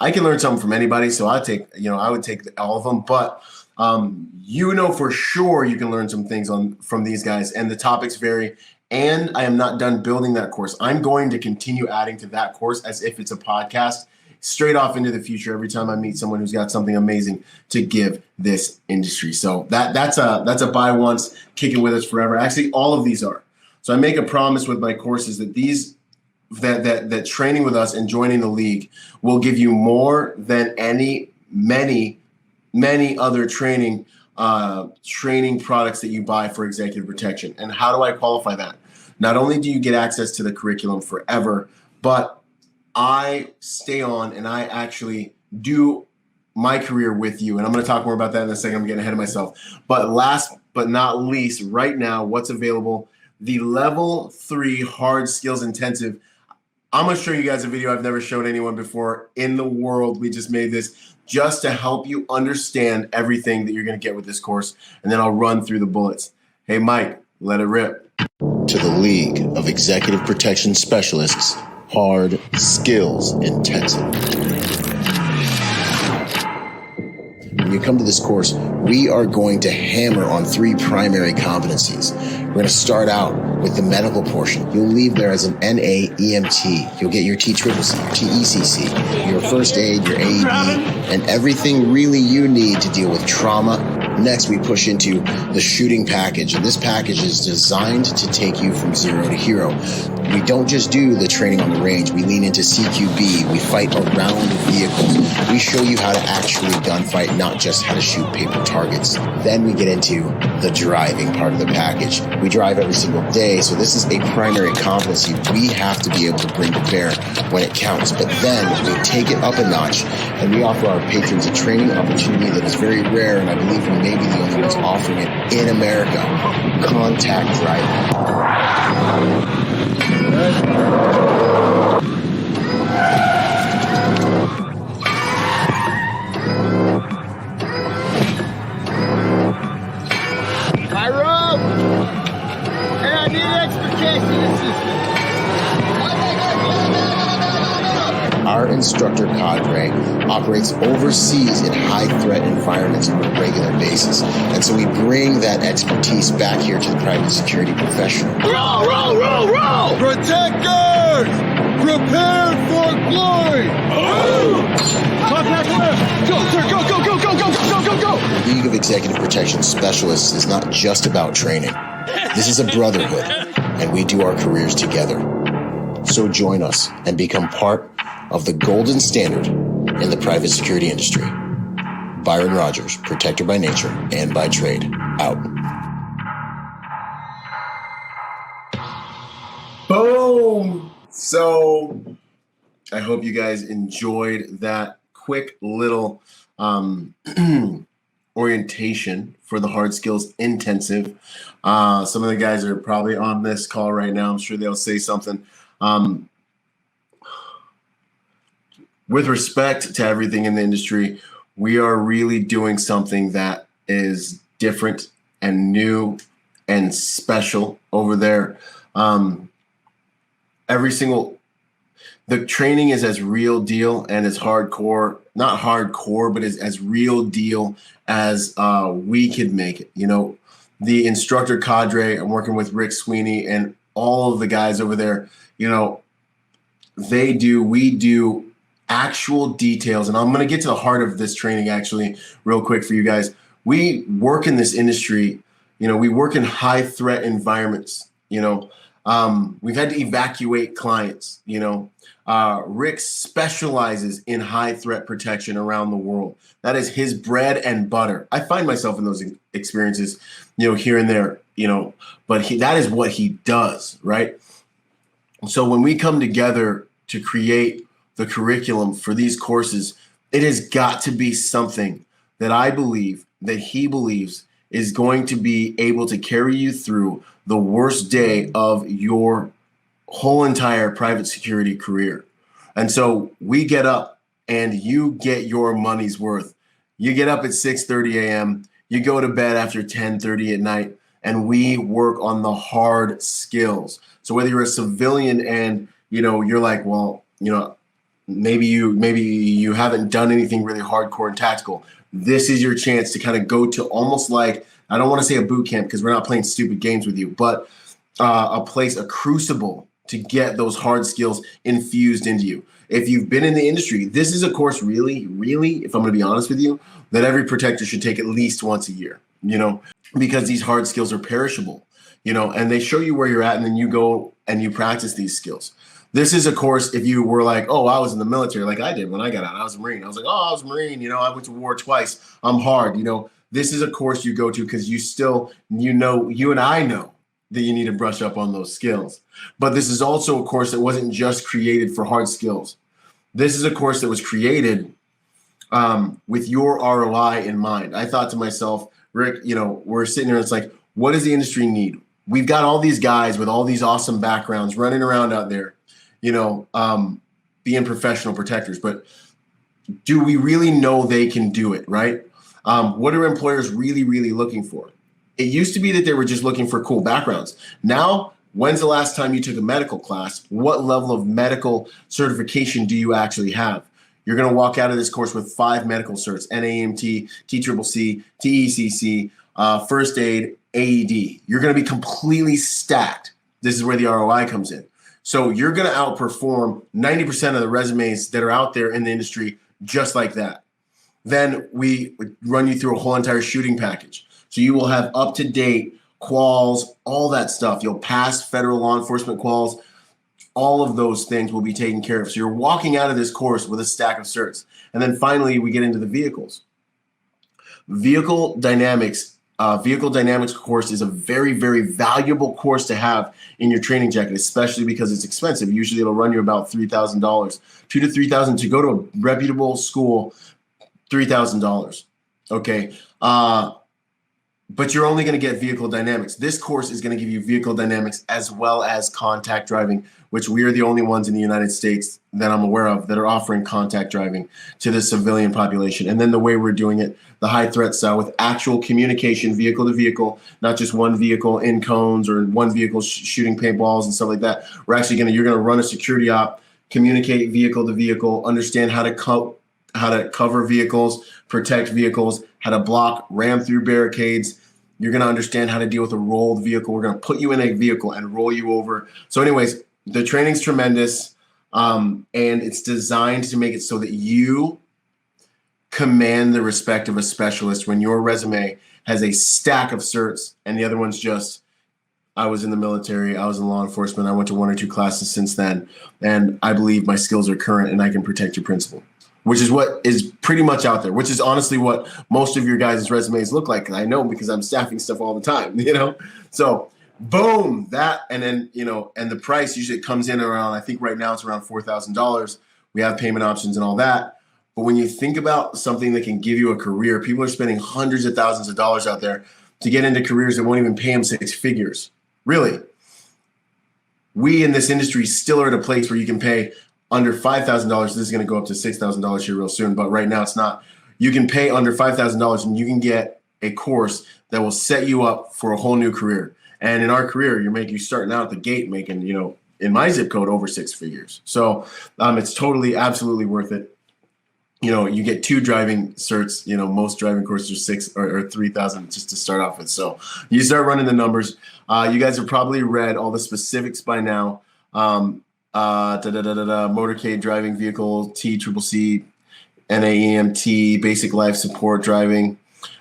I can learn something from anybody. So I would take all of them, but for sure you can learn some things from these guys, and the topics vary. And I am not done building that course. I'm going to continue adding to that course as if it's a podcast, straight off into the future, every time I meet someone who's got something amazing to give this industry. So that's a buy once, kick it with us forever. Actually, all of these are. So I make a promise with my courses that that training with us and joining the league will give you more than many other training products that you buy for executive protection. And how do I qualify that? Not only do you get access to the curriculum forever, but I stay on and I actually do my career with you. And I'm going to talk more about that in a second. I'm getting ahead of myself. But last but not least, right now, what's available? The level 3 hard skills intensive. I'm going to show you guys a video I've never shown anyone before in the world. We just made this just to help you understand everything that you're going to get with this course. And then I'll run through the bullets. Hey, Mike, let it rip. To the League of Executive Protection Specialists, Hard Skills Intensive. When you come to this course, we are going to hammer on 3 primary competencies. We're going to start out with the medical portion. You'll leave there as an NAEMT. You'll get your TCCC, your TECC, your first aid, your AED, and everything really you need to deal with trauma Next, we push into the shooting package, and this package is designed to take you from zero to hero. We don't just do the training on the range. We lean into CQB. We fight around vehicles. We show you how to actually gunfight, not just how to shoot paper targets. Then we get into the driving part of the package. We drive every single day, so this is a primary competency we have to be able to bring to bear when it counts. But then we take it up a notch, and we offer our patrons a training opportunity that is very rare, and I believe we may be the only ones offering it in America: contact driving. Byron! Hey, I need extrication assistance. Our instructor cadre operates overseas in high-threat environments on a regular basis. And so we bring that expertise back here to the private security professional. Roll, roll, roll, roll! Protectors! Prepare for glory! Contact left! Go, sir, go, go, go, go, go, go, go, go! The League of Executive Protection Specialists is not just about training. This is a brotherhood, and we do our careers together. So join us and become part of the golden standard in the private security industry. Byron Rodgers, protector by nature and by trade. Out. Boom! So I hope you guys enjoyed that quick little orientation for the hard skills intensive. Some of the guys are probably on this call right now. I'm sure they'll say something. With respect to everything in the industry, we are really doing something that is different and new and special over there. The training is as real deal and as hardcore, not hardcore, but as real deal as we could make it. You know, the instructor cadre, I'm working with Rick Sweeney and all of the guys over there, you know, we do actual details. And I'm going to get to the heart of this training actually real quick for you guys. We work in this industry, you know, we work in high threat environments, you know, we've had to evacuate clients, you know. Rick specializes in high threat protection around the world. That is his bread and butter. I find myself in those experiences, you know, here and there, you know, but that is what he does, right? So when we come together to create the curriculum for these courses, it has got to be something that I believe, that he believes is going to be able to carry you through the worst day of your whole entire private security career. And so we get up and you get your money's worth. You get up at 6:30 a.m., you go to bed after 10:30 at night, and we work on the hard skills. So whether you're a civilian and, you know, you're like, well, you know, maybe you haven't done anything really hardcore and tactical, this is your chance to kind of go to almost like, I don't want to say a boot camp because we're not playing stupid games with you, but a crucible to get those hard skills infused into you. If you've been in the industry, this is a course really, if I'm going to be honest with you, that every protector should take at least once a year, you know, because these hard skills are perishable, you know, and they show you where you're at and then you go and you practice these skills. This is a course if you were like, oh, I was in the military like I did when I got out. I was a Marine. I was like, oh, I was a Marine. You know, I went to war twice. I'm hard. You know, this is a course you go to because you still, you know, you and I know that you need to brush up on those skills. But this is also a course that wasn't just created for hard skills. This is a course that was created with your ROI in mind. I thought to myself, Rick, you know, we're sitting here and it's like, what does the industry need? We've got all these guys with all these awesome backgrounds running around out there, you know, being professional protectors, but do we really know they can do it, right? What are employers really looking for? It used to be that they were just looking for cool backgrounds. Now, when's the last time you took a medical class? What level of medical certification do you actually have? You're going to walk out of this course with 5 medical certs: NAMT, TCCC, TECC, first aid, AED. You're going to be completely stacked. This is where the ROI comes in. So you're going to outperform 90% of the resumes that are out there in the industry just like that. Then we run you through a whole entire shooting package. So you will have up-to-date quals, all that stuff. You'll pass federal law enforcement quals. All of those things will be taken care of. So you're walking out of this course with a stack of certs. And then finally, we get into the vehicles. Vehicle dynamics course is a very, very valuable course to have in your training jacket, especially because it's expensive. Usually it'll run you about $3,000, $2,000 to $3,000 to go to a reputable school, $3,000. Okay. But you're only going to get vehicle dynamics. This course is going to give you vehicle dynamics as well as contact driving, which we are the only ones in the United States that I'm aware of that are offering contact driving to the civilian population. And then the way we're doing it, the high threat style with actual communication, vehicle to vehicle, not just one vehicle in cones or one vehicle shooting paintballs and stuff like that. We're actually you're going to run a security op, communicate vehicle to vehicle, understand how to cover vehicles, protect vehicles, how to block, ram through barricades. You're going to understand how to deal with a rolled vehicle. We're going to put you in a vehicle and roll you over. So anyways, the training's tremendous, and it's designed to make it so that you command the respect of a specialist when your resume has a stack of certs and the other one's just, I was in the military, I was in law enforcement, I went to 1 or 2 classes since then, and I believe my skills are current and I can protect your principal. Which is what is pretty much out there, which is honestly what most of your guys' resumes look like. I know because I'm staffing stuff all the time, So boom, that, and then, and the price usually comes in around, I think right now it's around $4,000. We have payment options and all that. But when you think about something that can give you a career, people are spending hundreds of thousands of dollars out there to get into careers that won't even pay them 6 figures. Really. We in this industry still are at a place where you can pay under $5,000. This is going to go up to $6,000 here real soon, but right now it's not. You can pay under $5,000 and you can get a course that will set you up for a whole new career. And in our career, you starting out at the gate making, in my zip code over 6 figures. So it's totally, absolutely worth it. You get 2 driving certs. Most driving courses are 6 or 3,000 just to start off with. So you start running the numbers. You guys have probably read all the specifics by now. Motorcade driving vehicle, TCCC, NAEMT, basic life support driving,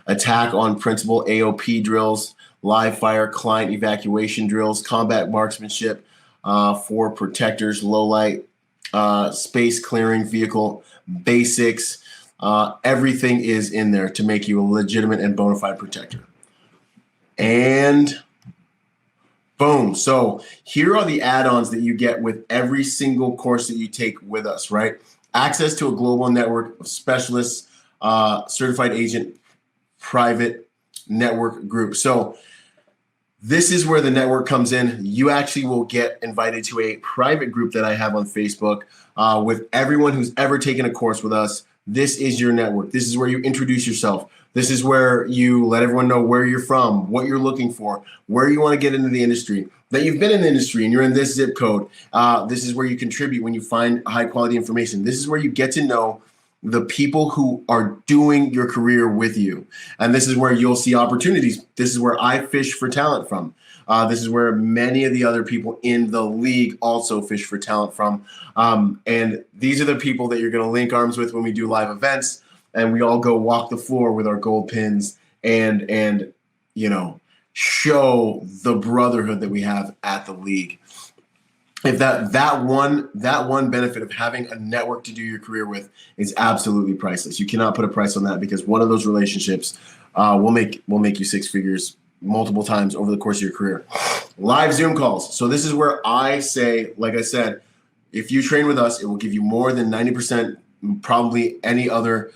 attack on principal AOP drills, live fire client evacuation drills, combat marksmanship for protectors, low light, space clearing vehicle basics. Everything is in there to make you a legitimate and bona fide protector. And boom. So here are the add-ons that you get with every single course that you take with us, right? Access to a global network of specialists, certified agent, private network group. So this is where the network comes in. You actually will get invited to a private group that I have on Facebook with everyone who's ever taken a course with us. This is your network. This is where you introduce yourself. This is where you let everyone know where you're from, what you're looking for, where you want to get into the industry, that you've been in the industry and you're in this zip code. This is where you contribute when you find high quality information. This is where you get to know the people who are doing your career with you. And this is where you'll see opportunities. This is where I fish for talent from. This is where many of the other people in the league also fish for talent from. And these are the people that you're going to link arms with when we do live events. And we all go walk the floor with our gold pins and show the brotherhood that we have at the league. If that one benefit of having a network to do your career with is absolutely priceless. You cannot put a price on that because one of those relationships will make you 6 figures multiple times over the course of your career. Live Zoom calls. So this is where I say, like I said, if you train with us, it will give you more than 90%, probably any other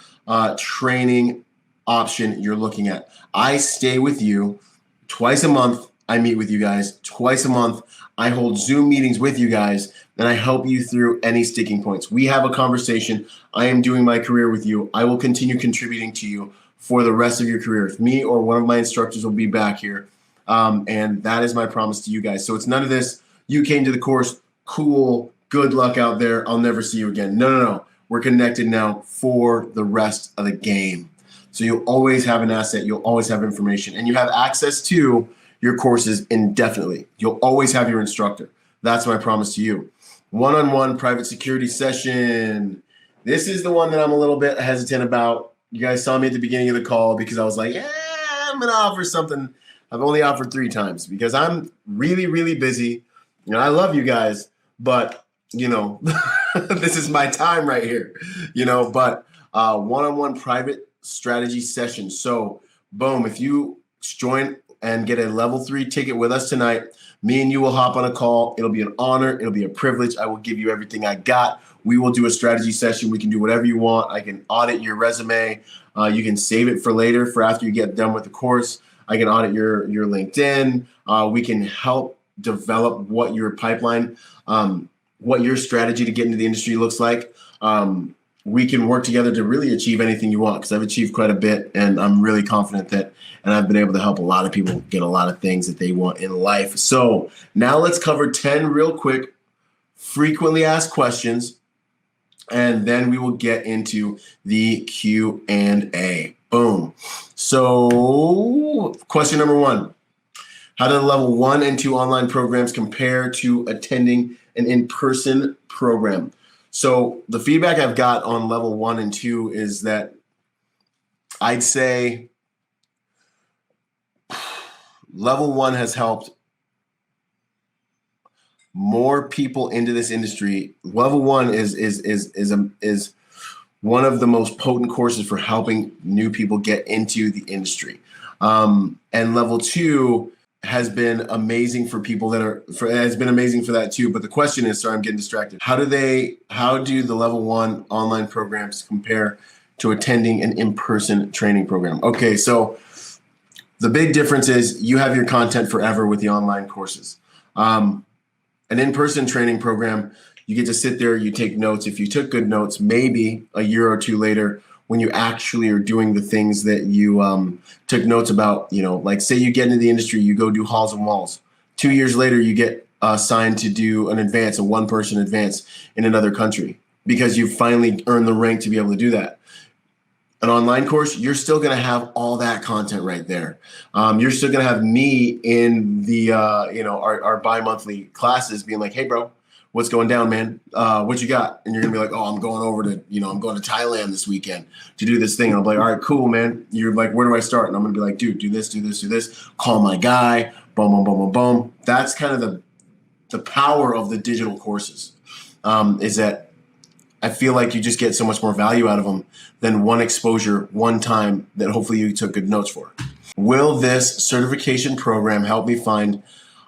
training option you're looking at. I stay with you twice a month. I meet with you guys twice a month. I hold Zoom meetings with you guys, and I help you through any sticking points. We have a conversation. I am doing my career with you. I will continue contributing to you for the rest of your career. If me or one of my instructors will be back here, and that is my promise to you guys. So it's none of this, you came to the course, cool, good luck out there, I'll never see you again. No. We're connected now for the rest of the game. So you'll always have an asset. You'll always have information. And you have access to your courses indefinitely. You'll always have your instructor. That's my promise to you. One-on-one private security session. This is the one that I'm a little bit hesitant about. You guys saw me at the beginning of the call because I was like, yeah, I'm going to offer something. I've only offered 3 times because I'm really, really busy. You know, I love you guys, but, you know, this is my time right here, you know, but one-on-one private strategy session. So, boom, if you join and get a level 3 ticket with us tonight, me and you will hop on a call. It'll be an honor. It'll be a privilege. I will give you everything I got. We will do a strategy session. We can do whatever you want. I can audit your resume. You can save it for later, for after you get done with the course. I can audit your LinkedIn. We can help develop what your pipeline, what your strategy to get into the industry looks like. We can work together to really achieve anything you want, because I've achieved quite a bit, and I'm really confident that, and I've been able to help a lot of people get a lot of things that they want in life. So now let's cover 10 real quick frequently asked questions, and then we will get into the Q&A. Boom. So question number 1, how do the level 1 and 2 online programs compare to attending an in-person program? So the feedback I've got on level 1 and 2 is that I'd say level 1 has helped more people into this industry. Level 1 is one of the most potent courses for helping new people get into the industry. And level 2 has been amazing for people has been amazing for that too. But the question is, sorry, I'm getting distracted. How do the level 1 online programs compare to attending an in-person training program? Okay, so the big difference is you have your content forever with the online courses. An in-person training program, you get to sit there, you take notes. If you took good notes, maybe a year or 2 later, when you actually are doing the things that you took notes about, you know, like say you get into the industry, you go do halls and walls. 2 years later, you get assigned to do an advance, a 1-person advance in another country, because you finally earned the rank to be able to do that. An online course, you're still going to have all that content right there. You're still going to have me in the, our bi-monthly classes being like, hey, bro, what's going down, man? What you got? And you're going to be like, oh, I'm going over to, I'm going to Thailand this weekend to do this thing. And I'm like, all right, cool, man. You're like, where do I start? And I'm going to be like, dude, do this, do this, do this. Call my guy. Boom, boom, boom, boom, boom. That's kind of the power of the digital courses, is that I feel like you just get so much more value out of them than one exposure, one time that hopefully you took good notes for. Will this certification program help me find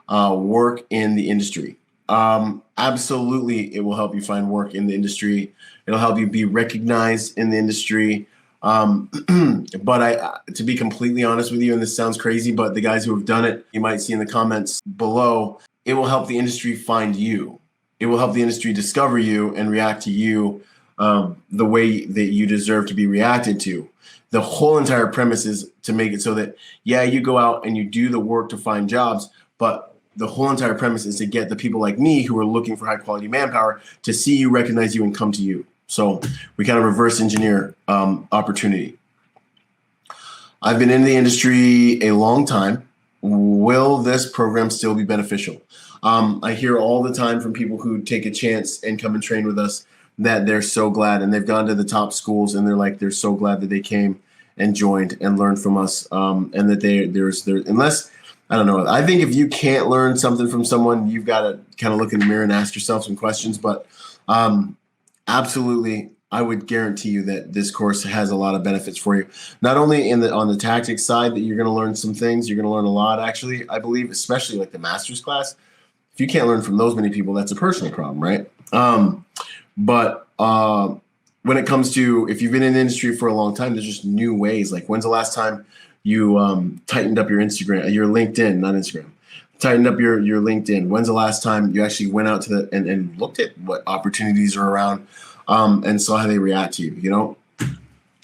work in the industry? Absolutely, it will help you find work in the industry. It'll help you be recognized in the industry. But to be completely honest with you, and this sounds crazy, but the guys who have done it, you might see in the comments below, it will help the industry find you. It will help the industry discover you and react to you the way that you deserve to be reacted to. The whole entire premise is to make it so that, yeah, you go out and you do the work to find jobs, but the whole entire premise is to get the people like me who are looking for high quality manpower to see you, recognize you, and come to you. So we kind of reverse engineer opportunity. I've been in the industry a long time. Will this program still be beneficial? I hear all the time from people who take a chance and come and train with us that they're so glad, and they've gone to the top schools and they're so glad that they came and joined and learned from us, and that unless, I don't know, I think if you can't learn something from someone, you've got to kind of look in the mirror and ask yourself some questions. But absolutely, I would guarantee you that this course has a lot of benefits for you. Not only on the tactics side that you're going to learn some things, you're going to learn a lot, actually, I believe, especially like the master's class. If you can't learn from those many people, that's a personal problem, right? But when it comes to, if you've been in the industry for a long time, there's just new ways. Like, when's the last time you tightened up your LinkedIn, not Instagram, tightened up your LinkedIn? When's the last time you actually went out to and looked at what opportunities are around and saw how they react to you?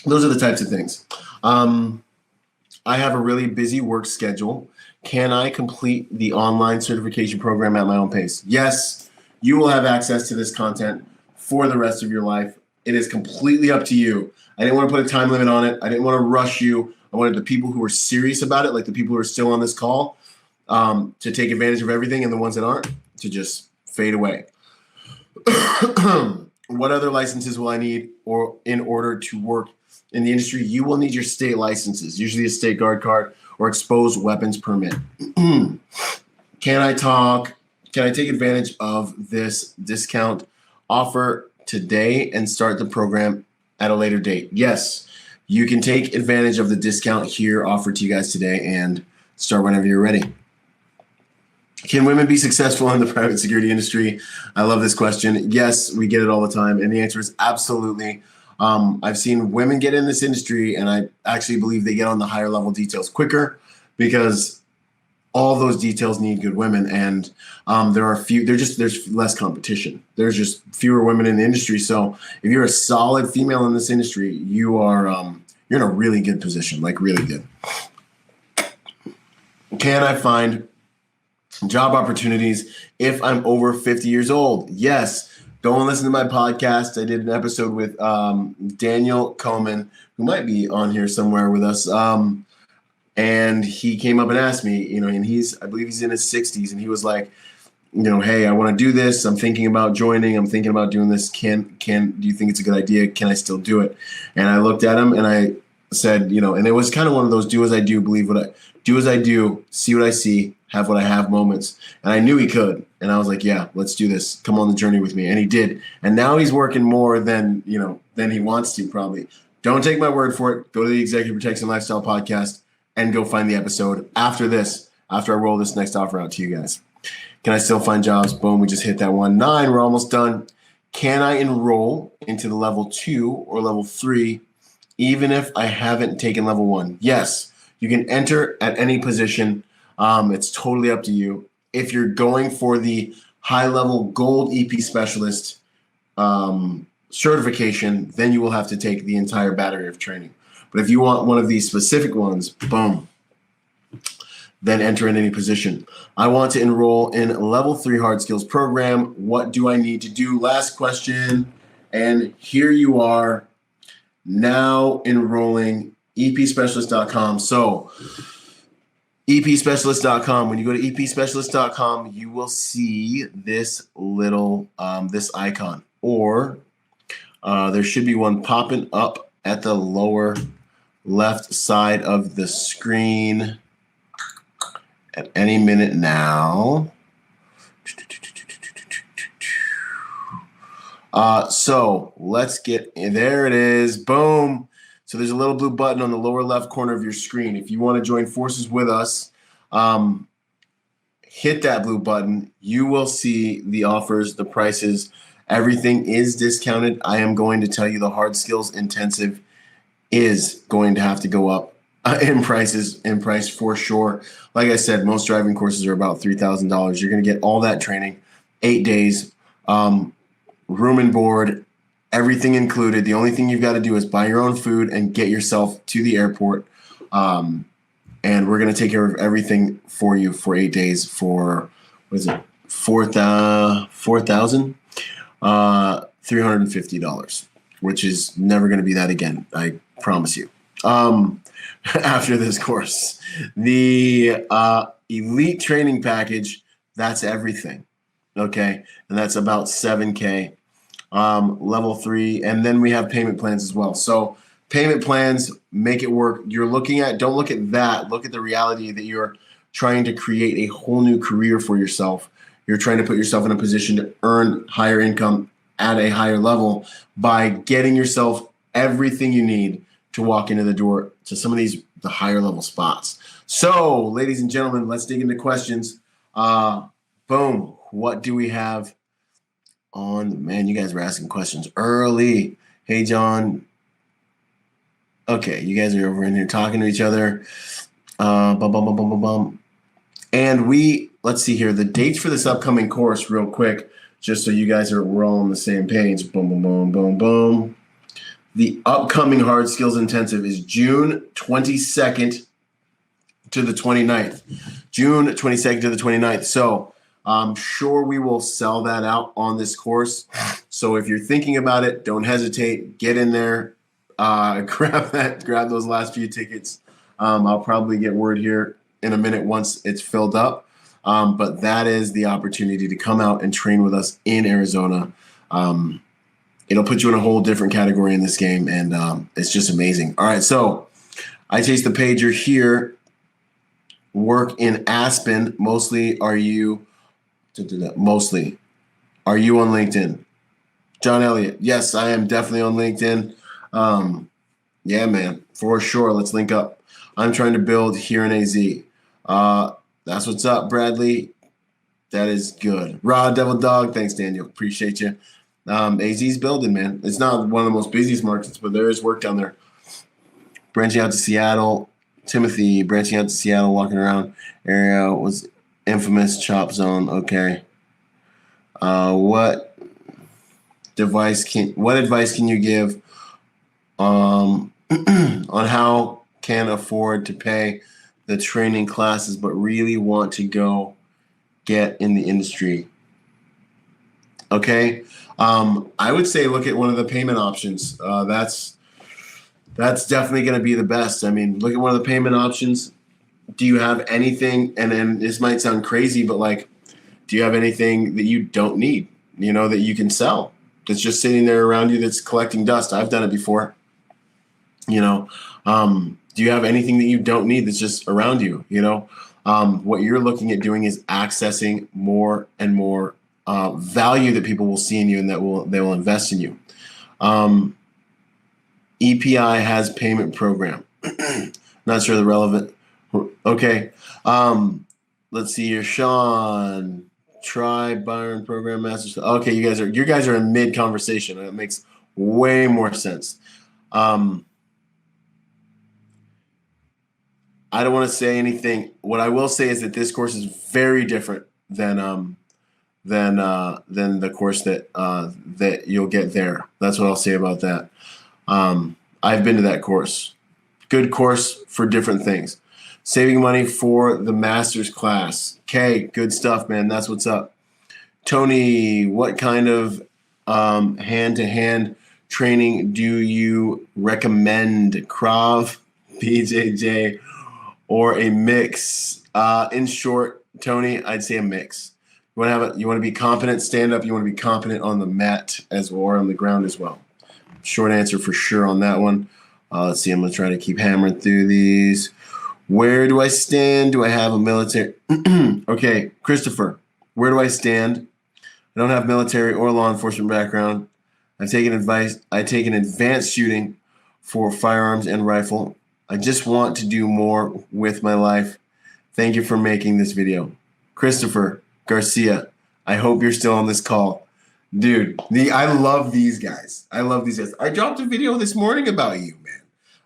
Those are the types of things. I have a really busy work schedule. Can I complete the online certification program at my own pace? Yes, you will have access to this content for the rest of your life. It is completely up to you. I didn't want to put a time limit on it. I didn't want to rush you. I wanted the people who are serious about it, like the people who are still on this call, to take advantage of everything, and the ones that aren't, to just fade away. What other licenses will I need in order to work in the industry, you will need your state licenses, usually a state guard card or exposed weapons permit. Can I take advantage of this discount offer today and start the program at a later date? Yes, you can take advantage of the discount here offered to you guys today and start whenever you're ready. Can women be successful in the private security industry? I love this question. Yes, we get it all the time. And the answer is absolutely. I've seen women get in this industry, and I actually believe they get on the higher level details quicker because all those details need good women. And there's less competition. There's just fewer women in the industry. So if you're a solid female in this industry, you're in a really good position, like really good. Can I find job opportunities if I'm over 50 years old? Yes. Go and listen to my podcast. I did an episode with Daniel Coleman, who might be on here somewhere with us. And he came up and asked me, and I believe he's in his 60s, and he was like, hey, I want to do this. I'm thinking about joining. I'm thinking about doing this. Do you think it's a good idea? Can I still do it? And I looked at him and I said, and it was kind of one of those do as I do, believe what I do as I do, see what I see, have what I have moments. And I knew he could. And I was like, yeah, let's do this. Come on the journey with me. And he did. And now he's working more than he wants to probably. Don't take my word for it. Go to the Executive Protection Lifestyle Podcast and go find the episode after I roll this next offer out to you guys. Can I still find jobs? Boom, we just hit that 1.9. We're almost done. Can I enroll into the level 2 or level 3 even if I haven't taken level 1? Yes, you can enter at any position. It's totally up to you. If you're going for the high-level gold EP specialist certification, then you will have to take the entire battery of training. But if you want one of these specific ones, boom, then enter in any position. I want to enroll in level 3 hard skills program. What do I need to do? Last question. And here you are now enrolling epspecialist.com. So epspecialist.com, when you go to epspecialist.com, you will see this little, this icon, or there should be one popping up at the lower left side of the screen at any minute now. So let's get in. There it is. Boom. So there's a little blue button on the lower left corner of your screen. If you want to join forces with us, hit that blue button. You will see the offers, the prices. Everything is discounted. I am going to tell you the hard skills intensive is going to have to go up in price for sure. Like I said, most driving courses are about $3,000. You're going to get all that training, 8 days, room and board, everything included. The only thing you've got to do is buy your own food and get yourself to the airport. And we're going to take care of everything for you for 8 days for, what is it, $4,350, which is never going to be that again. I promise you. After this course, the elite training package, that's everything. Okay. And that's about $7K. Level 3, and then we have payment plans as well. So payment plans, make it work. Don't look at that. Look at the reality that you're trying to create a whole new career for yourself. You're trying to put yourself in a position to earn higher income at a higher level by getting yourself everything you need to walk into the door to some of the higher level spots. So, ladies and gentlemen, let's dig into questions. Boom. What do we have on? Man, you guys were asking questions early. Hey, John. Okay, you guys are over in here talking to each other. And let's see here, the dates for this upcoming course real quick, just so you guys we're all on the same page. Boom, boom, boom, boom, boom. The upcoming hard skills intensive is June 22nd to the 29th. June 22nd to the 29th. So I'm sure we will sell that out on this course. So if you're thinking about it, don't hesitate. Get in there. Grab those last few tickets. I'll probably get word here in a minute once it's filled up. But that is the opportunity to come out and train with us in Arizona. it'll put you in a whole different category in this game, and it's just amazing. All right, so I chase the pager here. Work in Aspen. Mostly are you on LinkedIn? John Elliott. Yes, I am definitely on LinkedIn. Yeah, man, for sure. Let's link up. I'm trying to build here in AZ. That's what's up, Bradley. That is good. Raw Devil Dog. Thanks, Daniel. Appreciate you. AZ's building, man. It's not one of the most busiest markets, but there is work down there. Branching out to Seattle. Timothy, branching out to Seattle, walking around area was infamous chop zone. Okay. What advice can you give on how can afford to pay the training classes but really want to go get in the industry? Okay. I would say look at one of the payment options. That's definitely going to be the best. I mean, look at one of the payment options. Do you have anything, and this might sound crazy, but like, do you have anything that you don't need, that you can sell, that's just sitting there around you that's collecting dust? I've done it before. Do you have anything that you don't need that's just around you? What you're looking at doing is accessing more and more value that people will see in you and that they will invest in you. EPI has payment program. Not sure the relevant. Okay. Let's see here. Sean, try Byron program masters. Okay, you guys are in mid conversation. That makes way more sense. I don't want to say anything. What I will say is that this course is very different than the course that you'll get there. That's what I'll say about that. I've been to that course. Good course for different things. Saving money for the master's class. Okay, good stuff, man. That's what's up. Tony, what kind of hand-to-hand training do you recommend? Krav, BJJ, or a mix? In short, Tony, I'd say a mix. You want to be competent stand up. You want to be competent on the mat as well, or on the ground as well. Short answer for sure on that one. Let's see. I'm going to try to keep hammering through these. Where do I stand? Do I have a military? Okay, Christopher, where do I stand? I don't have military or law enforcement background. I take advanced shooting for firearms and rifle. I just want to do more with my life. Thank you for making this video. Christopher Garcia, I hope you're still on this call. Dude, I love these guys. I dropped a video this morning about you, man.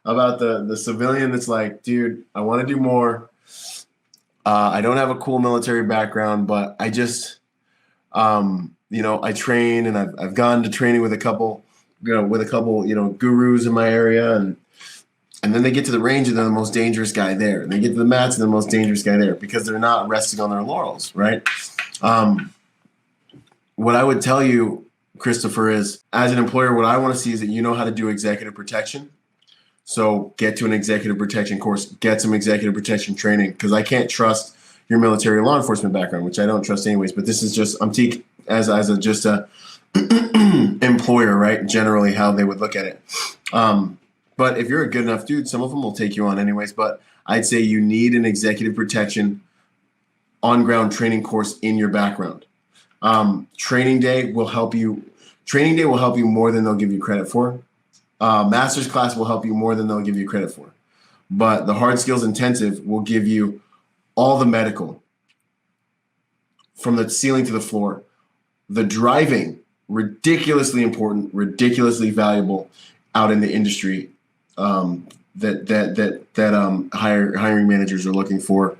About the civilian that's like, dude, I want to do more. I don't have a cool military background, but I just, I train, and I've gone to training with a couple gurus in my area, and then they get to the range and they're the most dangerous guy there. And they get to the mats and they're the most dangerous guy there because they're not resting on their laurels, right? What I would tell you, Christopher, is as an employer, what I want to see is that you know how to do executive protection. So get to an executive protection course, get some executive protection training, because I can't trust your military law enforcement background, which I don't trust anyways. But this is just, I'm taking as a employer, right? Generally how they would look at it. But if you're a good enough dude, some of them will take you on anyways. But I'd say you need an executive protection on-ground training course in your background. Training day will help you more than they'll give you credit for. Master's class will help you more than they'll give you credit for. But the hard skills intensive will give you all the medical from the ceiling to the floor. The driving, ridiculously important, ridiculously valuable out in the industry that hiring managers are looking for.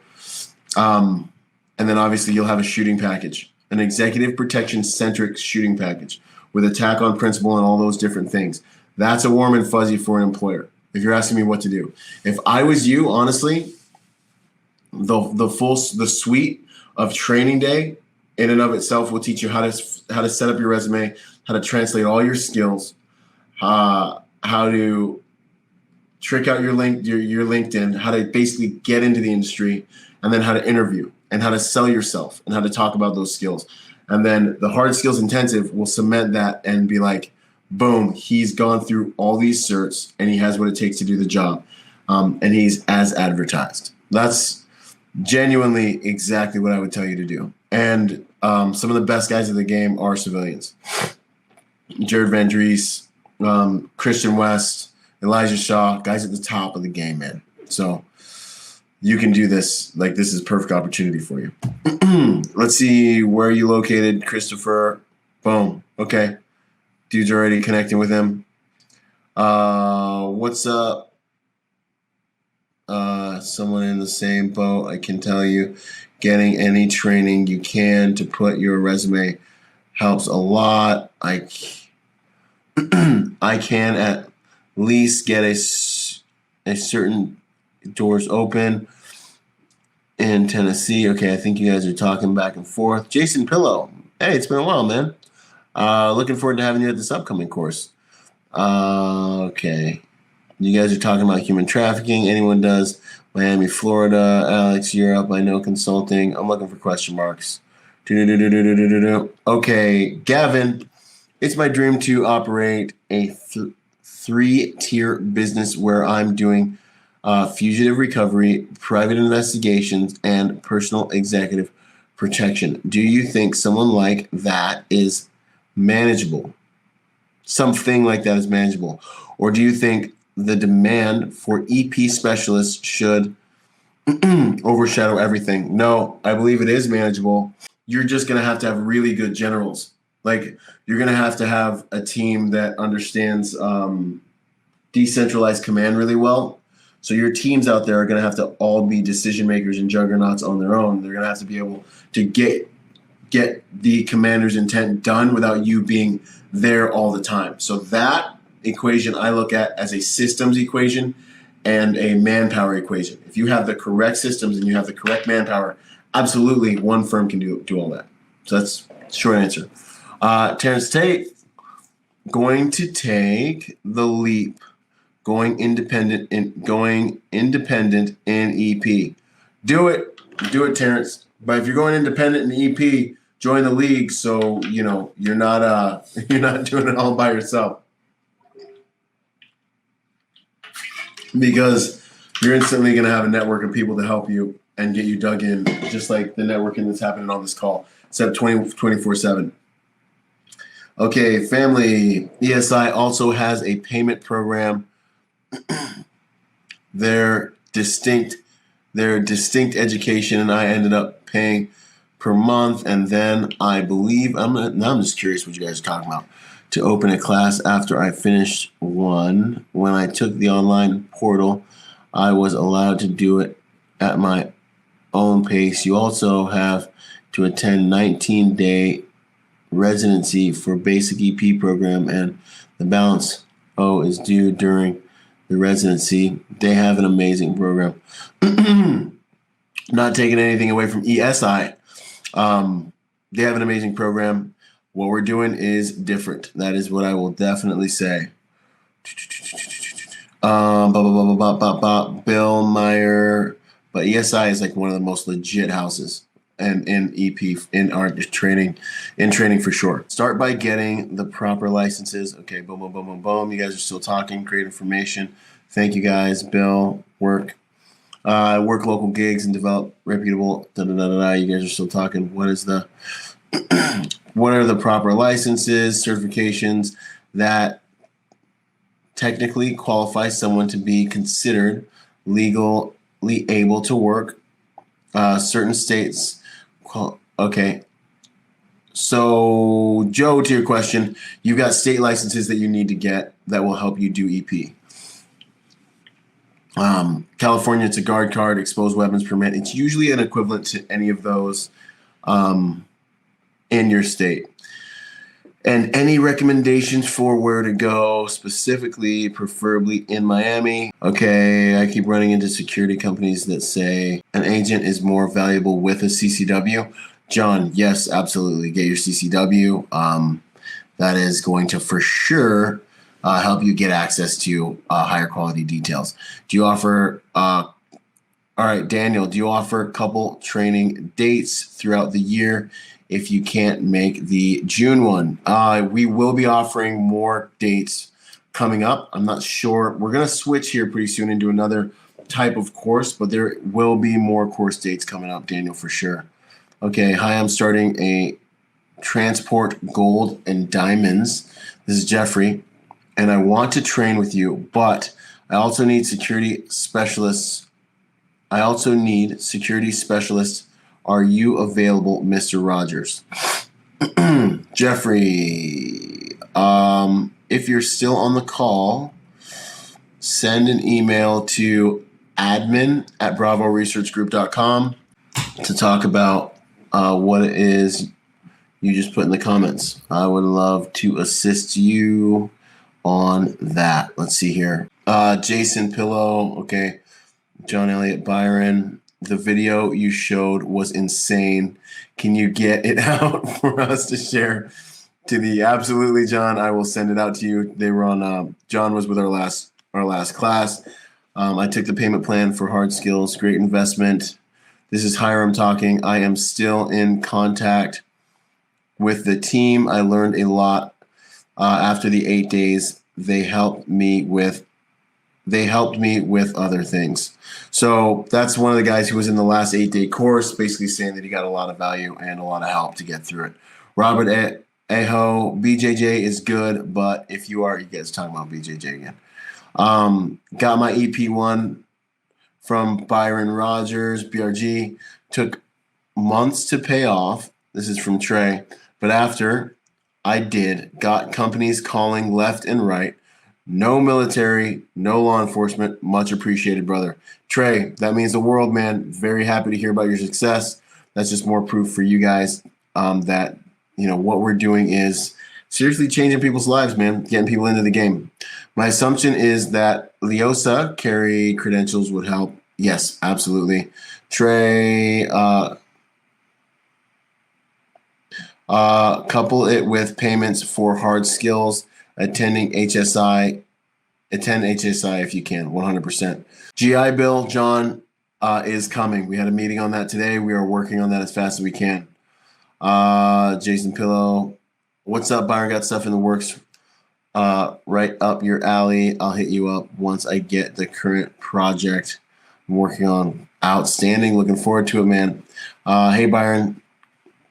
And then obviously you'll have a shooting package, an executive protection centric shooting package with attack on principle and all those different things. That's a warm and fuzzy for an employer. If you're asking me what to do, if I was you, honestly, the suite of training day in and of itself will teach you how to set up your resume, how to translate all your skills, how to trick out your LinkedIn, how to basically get into the industry, and then how to interview and how to sell yourself and how to talk about those skills. And then the hard skills intensive will cement that and be like, Boom, he's gone through all these certs and he has what it takes to do the job. And he's as advertised. That's genuinely exactly what I would tell you to do. And some of the best guys in the game are civilians. Jared Van Dries, Christian West, Elijah Shaw, guys at the top of the game, man. So you can do this. Like, this is a perfect opportunity for you. Let's see, where are you located, Christopher? Boom. Okay. Dude's already connecting with him. What's up? Someone in the same boat. I can tell you, getting any training you can to put your resume helps a lot. I can at least get a certain doors open in Tennessee. Okay, I think you guys are talking back and forth. Jason Pillow. Hey, it's been a while, man. Looking forward to having you at this upcoming course. Okay. You guys are talking about human trafficking. Anyone does. Miami, Florida. Alex, Europe. I know consulting. I'm looking for question marks. Okay, Gavin. It's my dream to operate a three-tier business where I'm doing fugitive recovery, private investigations, and personal executive protection. Do you think someone like that is manageable? Something like that is manageable? Or do you think the demand for EP specialists should overshadow everything? No, I believe it is manageable. You're just going to have really good generals. Like, you're going to have a team that understands decentralized command really well. So your teams out there are going to have to all be decision makers and juggernauts on their own. They're going to have to be able to get the commander's intent done without you being there all the time. So that equation I look at as a systems equation and a manpower equation. If you have the correct systems and you have the correct manpower, absolutely one firm can do all that. So that's the short answer. Terrence Tate, going to take the leap, going independent in EP. Do it, Terrence. But if you're going independent in EP, join the league so you're not doing it all by yourself. Because you're instantly going to have a network of people to help you and get you dug in, just like the networking that's happening on this call, except 24/7. Okay, family. ESI also has a payment program. Their distinct education, and I ended up paying per month, and then I believe I'm just curious what you guys are talking about. To open a class after I finished one. When I took the online portal, I was allowed to do it at my own pace. You also have to attend 19-day residency for basic EP program, and the balance is due during the residency. They have an amazing program. Not taking anything away from ESI. They have an amazing program. What we're doing is different. That is what I will definitely say. Bill Meyer. But ESI is like one of the most legit houses and in EP in our training for sure. Start by getting the proper licenses. Okay, boom, boom, boom, boom, boom. You guys are still talking. Great information. Thank you guys. Bill, work local gigs and develop reputable. You guys are still talking. What are the proper licenses, certifications that technically qualify someone to be considered legally able to work? Certain states. Okay. So, Joe, to your question, you've got state licenses that you need to get that will help you do EP. California, it's a guard card, exposed weapons permit. It's usually an equivalent to any of those in your state. And any recommendations for where to go, specifically, preferably in Miami? Okay, I keep running into security companies that say an agent is more valuable with a CCW. John, yes, absolutely. Get your CCW. That is going to for sure help you get access to higher quality details. Do you offer, all right, Daniel, do you offer couple training dates throughout the year if you can't make the June one. We will be offering more dates coming up. I'm not sure. We're going to switch here pretty soon into another type of course, but there will be more course dates coming up, Daniel, for sure. Okay, hi, I'm starting a transport gold and diamonds. This is Jeffrey, and I want to train with you, but I also need security specialists. Are you available, Mr. Rodgers? Jeffrey, if you're still on the call, send an email to admin@bravoresearchgroup.com to talk about what it is you just put in the comments. I would love to assist you on that. Let's see here. Jason Pillow, okay. John Elliott, Byron, the video you showed was insane. Can you get it out for us to share to the? Absolutely, John. I will send it out to you. They were on. John was with our last class. I took the payment plan for hard skills. Great investment. This is Hiram talking. I am still in contact with the team. I learned a lot after the 8 days. They helped me with other things. So that's one of the guys who was in the last 8-day course, basically saying that he got a lot of value and a lot of help to get through it. Robert Aho, BJJ is good, but if you guys talking about BJJ again. Got my EP1 from Byron Rodgers, BRG. Took months to pay off. This is from Trey. But after I got companies calling left and right. No military, no law enforcement. Much appreciated, brother. Trey, that means the world, man. Very happy to hear about your success. That's just more proof for you guys that, what we're doing is seriously changing people's lives, man. Getting people into the game. My assumption is that Leosa carry credentials would help. Yes, absolutely. Trey, couple it with payments for hard skills. Attend HSI if you can, 100%. GI Bill, John, is coming. We had a meeting on that today. We are working on that as fast as we can. Jason Pillow, what's up, Byron? Got stuff in the works right up your alley. I'll hit you up once I get the current project I'm working on. Outstanding. Looking forward to it, man. Hey, Byron.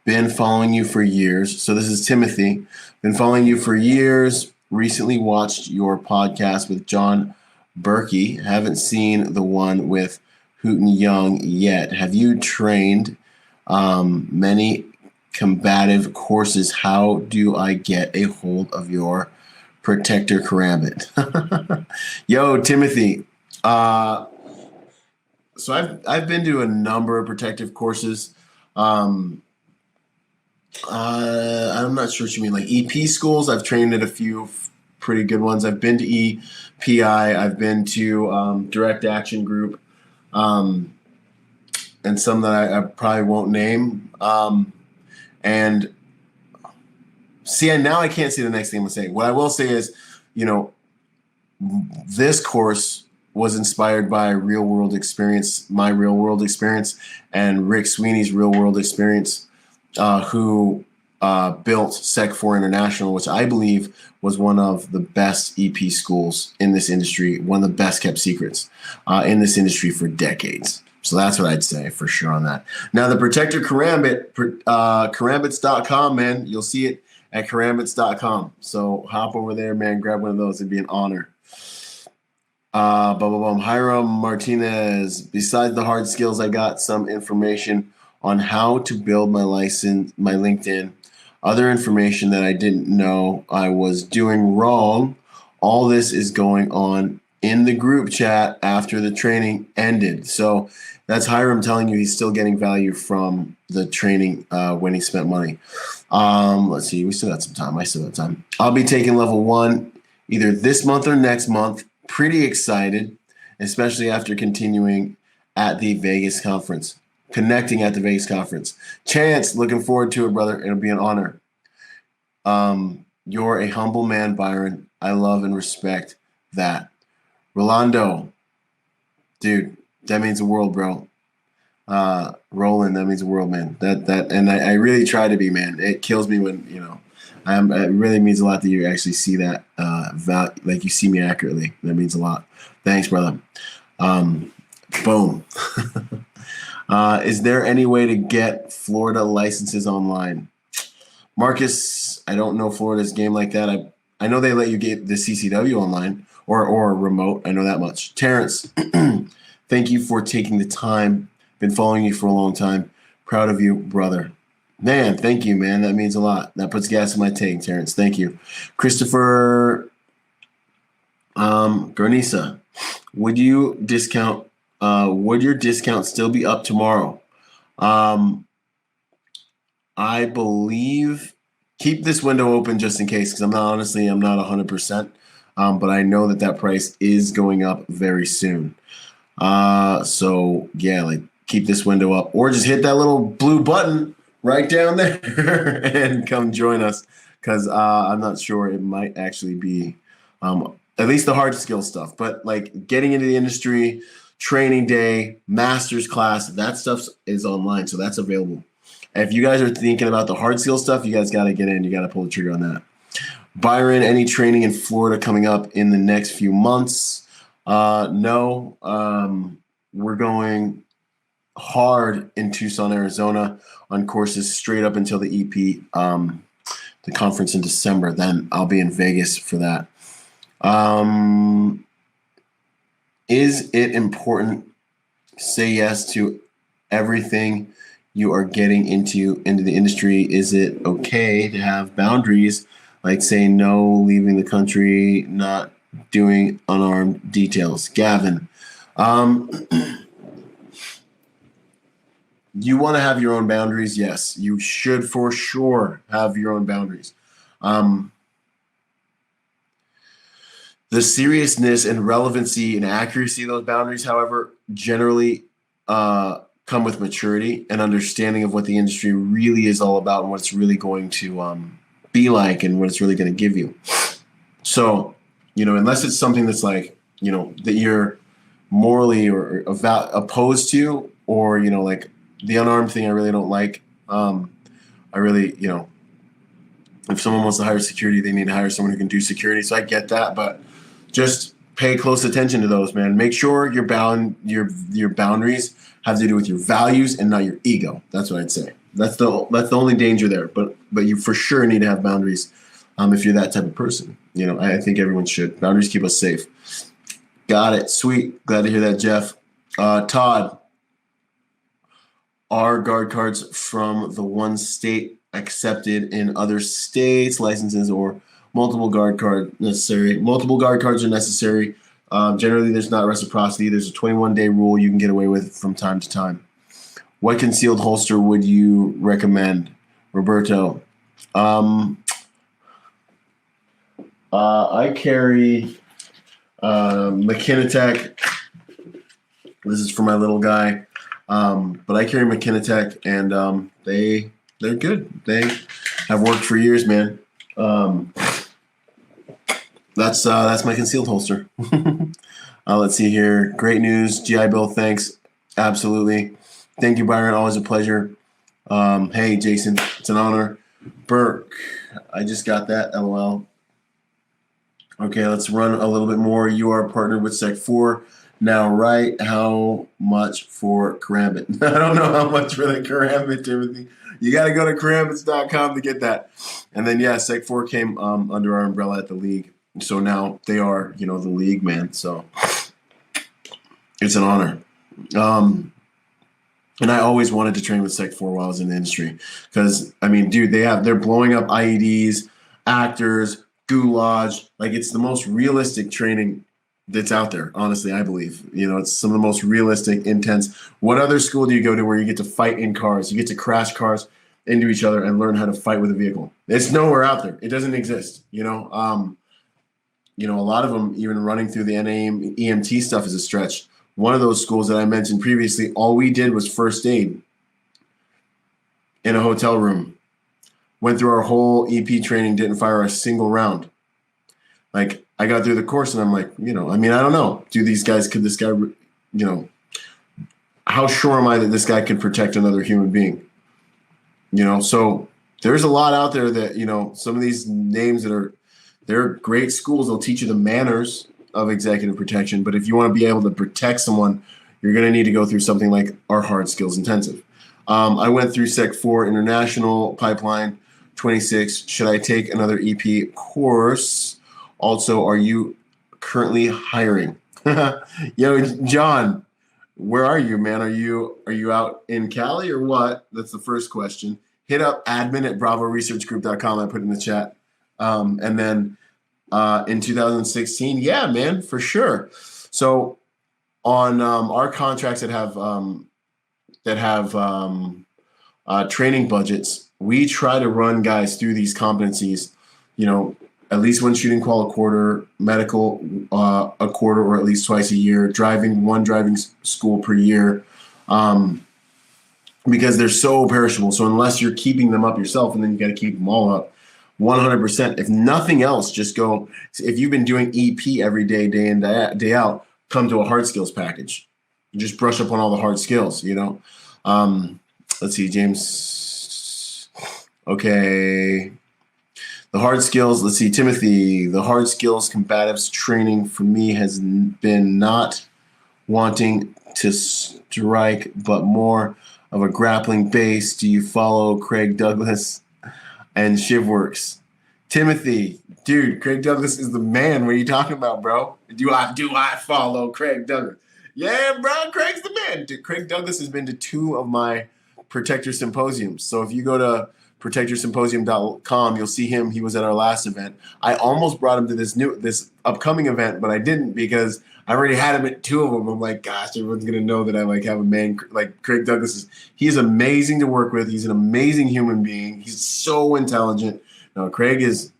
Been following you for years. So this is Timothy. Been following you for years. Recently watched your podcast with John Berkey. Haven't seen the one with Hooten Young yet. Have you trained many combative courses? How do I get a hold of your Protector Karambit? Yo, Timothy. So I've been to a number of protective courses. I'm not sure what you mean, like EP schools. I've trained at a few pretty good ones. I've been to EPI. I've been to Direct Action Group, and some that I probably won't name. And see, now I can't see the next thing I'm saying. What I will say is, this course was inspired by real world experience, my real world experience, and Rick Sweeney's real world experience. Who built Sec4 International, which I believe was one of the best EP schools in this industry, one of the best kept secrets in this industry for decades. So that's what I'd say for sure on that. Now, the Protector Karambit, karambits.com, man. You'll see it at karambits.com. So hop over there, man. Grab one of those. It'd be an honor. Hiram Martinez. Besides the hard skills, I got some information on how to build my license, my LinkedIn, other information that I didn't know I was doing wrong. All this is going on in the group chat after the training ended. So that's Hiram telling you he's still getting value from the training when he spent money. Let's see. We still got some time. I still have time. I'll be taking level 1 either this month or next month. Pretty excited, especially after continuing at the Vegas conference. Connecting at the Vegas conference. Chance, looking forward to it, brother. It'll be an honor. You're a humble man, Byron. I love and respect that. Rolando, dude, that means the world, bro. Roland, that means the world, man. And I really try to be, man. It kills me when, it really means a lot that you actually see that, like you see me accurately. That means a lot. Thanks, brother. Boom. Is there any way to get Florida licenses online? Marcus, I don't know Florida's game like that. I know they let you get the CCW online or remote. I know that much. Terrence, thank you for taking the time. Been following you for a long time. Proud of you, brother. Man, thank you, man. That means a lot. That puts gas in my tank, Terrence. Thank you. Christopher Garnisa, would your discount still be up tomorrow? I believe keep this window open just in case, because I'm not 100%. But I know that price is going up very soon. So yeah, like keep this window up, or just hit that little blue button right down there and come join us, because I'm not sure, it might actually be at least the hard skill stuff, but like getting into the industry, training day, master's class, that stuff is online, so that's available. If you guys are thinking about the hard skill stuff, you guys got to get in. You got to pull the trigger on that. Byron, any training in Florida coming up in the next few months? No. We're going hard in Tucson, Arizona on courses straight up until the EP, the conference in December. Then I'll be in Vegas for that. Is it important? Say yes to everything you are getting into the industry. Is it okay to have boundaries, like saying no, leaving the country, not doing unarmed details? Gavin, you want to have your own boundaries? Yes, you should for sure have your own boundaries. The seriousness and relevancy and accuracy of those boundaries, however, generally come with maturity and understanding of what the industry really is all about and what it's really going to be like and what it's really going to give you. So, unless it's something that's like, that you're morally or opposed to, or, like the unarmed thing, I really don't like. I really, if someone wants to hire security, they need to hire someone who can do security. So I get that, but just pay close attention to those, man. Make sure your boundaries have to do with your values and not your ego. That's what I'd say. That's the only danger there. But you for sure need to have boundaries if you're that type of person. I think everyone should. Boundaries keep us safe. Got it. Sweet. Glad to hear that, Jeff. Todd, are guard cards from the one state accepted in other states, licenses, or multiple guard cards necessary? Multiple guard cards are necessary. Generally, there's not reciprocity. There's a 21-day rule you can get away with from time to time. What concealed holster would you recommend, Roberto? I carry McKinney. This is for my little guy. But I carry McKinney, and they're good. They have worked for years, man. That's my concealed holster. Let's see here. Great news. GI Bill, thanks. Absolutely. Thank you, Byron. Always a pleasure. Hey, Jason. It's an honor. Burke, I just got that. LOL. Okay, let's run a little bit more. You are partnered with Sec 4 now, right? How much for Karambit? I don't know how much for the Karambit, Timothy. You got to go to karambits.com to get that. And then, yeah, Sec 4 came under our umbrella at the league. So now they are, the league, man. So it's an honor. And I always wanted to train with Sec 4 while I was in the industry. Because, dude, they're blowing up IEDs, actors, goulash. Like, it's the most realistic training that's out there, honestly, I believe. It's some of the most realistic, intense. What other school do you go to where you get to fight in cars? You get to crash cars into each other and learn how to fight with a vehicle. It's nowhere out there. It doesn't exist, a lot of them, even running through the NAM EMT stuff is a stretch. One of those schools that I mentioned previously, all we did was first aid in a hotel room. Went through our whole EP training, didn't fire a single round. Like, I got through the course and I'm like, I don't know. Could this guy, how sure am I that this guy can protect another human being? So there's a lot out there that, some of these names they're great schools. They'll teach you the manners of executive protection. But if you want to be able to protect someone, you're going to need to go through something like our hard skills intensive. I went through Sec 4 International Pipeline 26. Should I take another EP course? Also, are you currently hiring? Yo, John, where are you, man? Are you out in Cali or what? That's the first question. Hit up admin@bravoresearchgroup.com. I put in the chat. And then in 2016, yeah, man, for sure. So on our contracts that have training budgets, we try to run guys through these competencies, at least one shooting qual a quarter, medical a quarter or at least twice a year, one driving school per year, because they're so perishable. So unless you're keeping them up yourself, and then you got to keep them all up, 100%. If nothing else, just go. If you've been doing EP every day, day in, day out, come to a hard skills package. You just brush up on all the hard skills, Let's see, James. Okay. The hard skills, let's see, Timothy. The hard skills combatives training for me has been not wanting to strike, but more of a grappling base. Do you follow Craig Douglas and Shivworks? Timothy, dude, Craig Douglas is the man. What are you talking about, bro? Do I follow Craig Douglas? Yeah, bro, Craig's the man. Dude, Craig Douglas has been to 2 of my Protector Symposiums. So if you go to protectorsymposium.com, you'll see him. He was at our last event. I almost brought him to this upcoming event, but I didn't because I already had him at 2 of them. I'm like, gosh, everyone's gonna know that I have a man like Craig Douglas. He's amazing to work with. He's an amazing human being. He's so intelligent. No, Craig is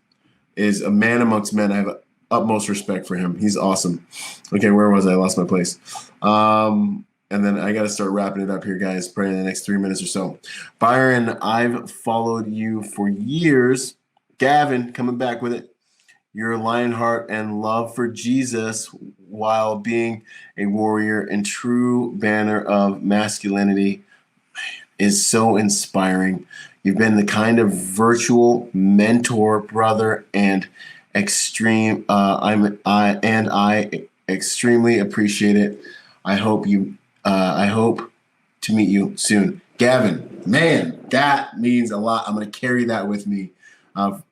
a man amongst men. I have utmost respect for him. He's awesome. Okay, where was I? I lost my place. And then I got to start wrapping it up here, guys, probably in the next 3 minutes or so. Byron, I've followed you for years. Gavin, coming back with it. Your lion heart and love for Jesus while being a warrior and true banner of masculinity is so inspiring. You've been the kind of virtual mentor, brother, and I extremely appreciate it. I hope to meet you soon. Gavin, man, that means a lot. I'm going to carry that with me and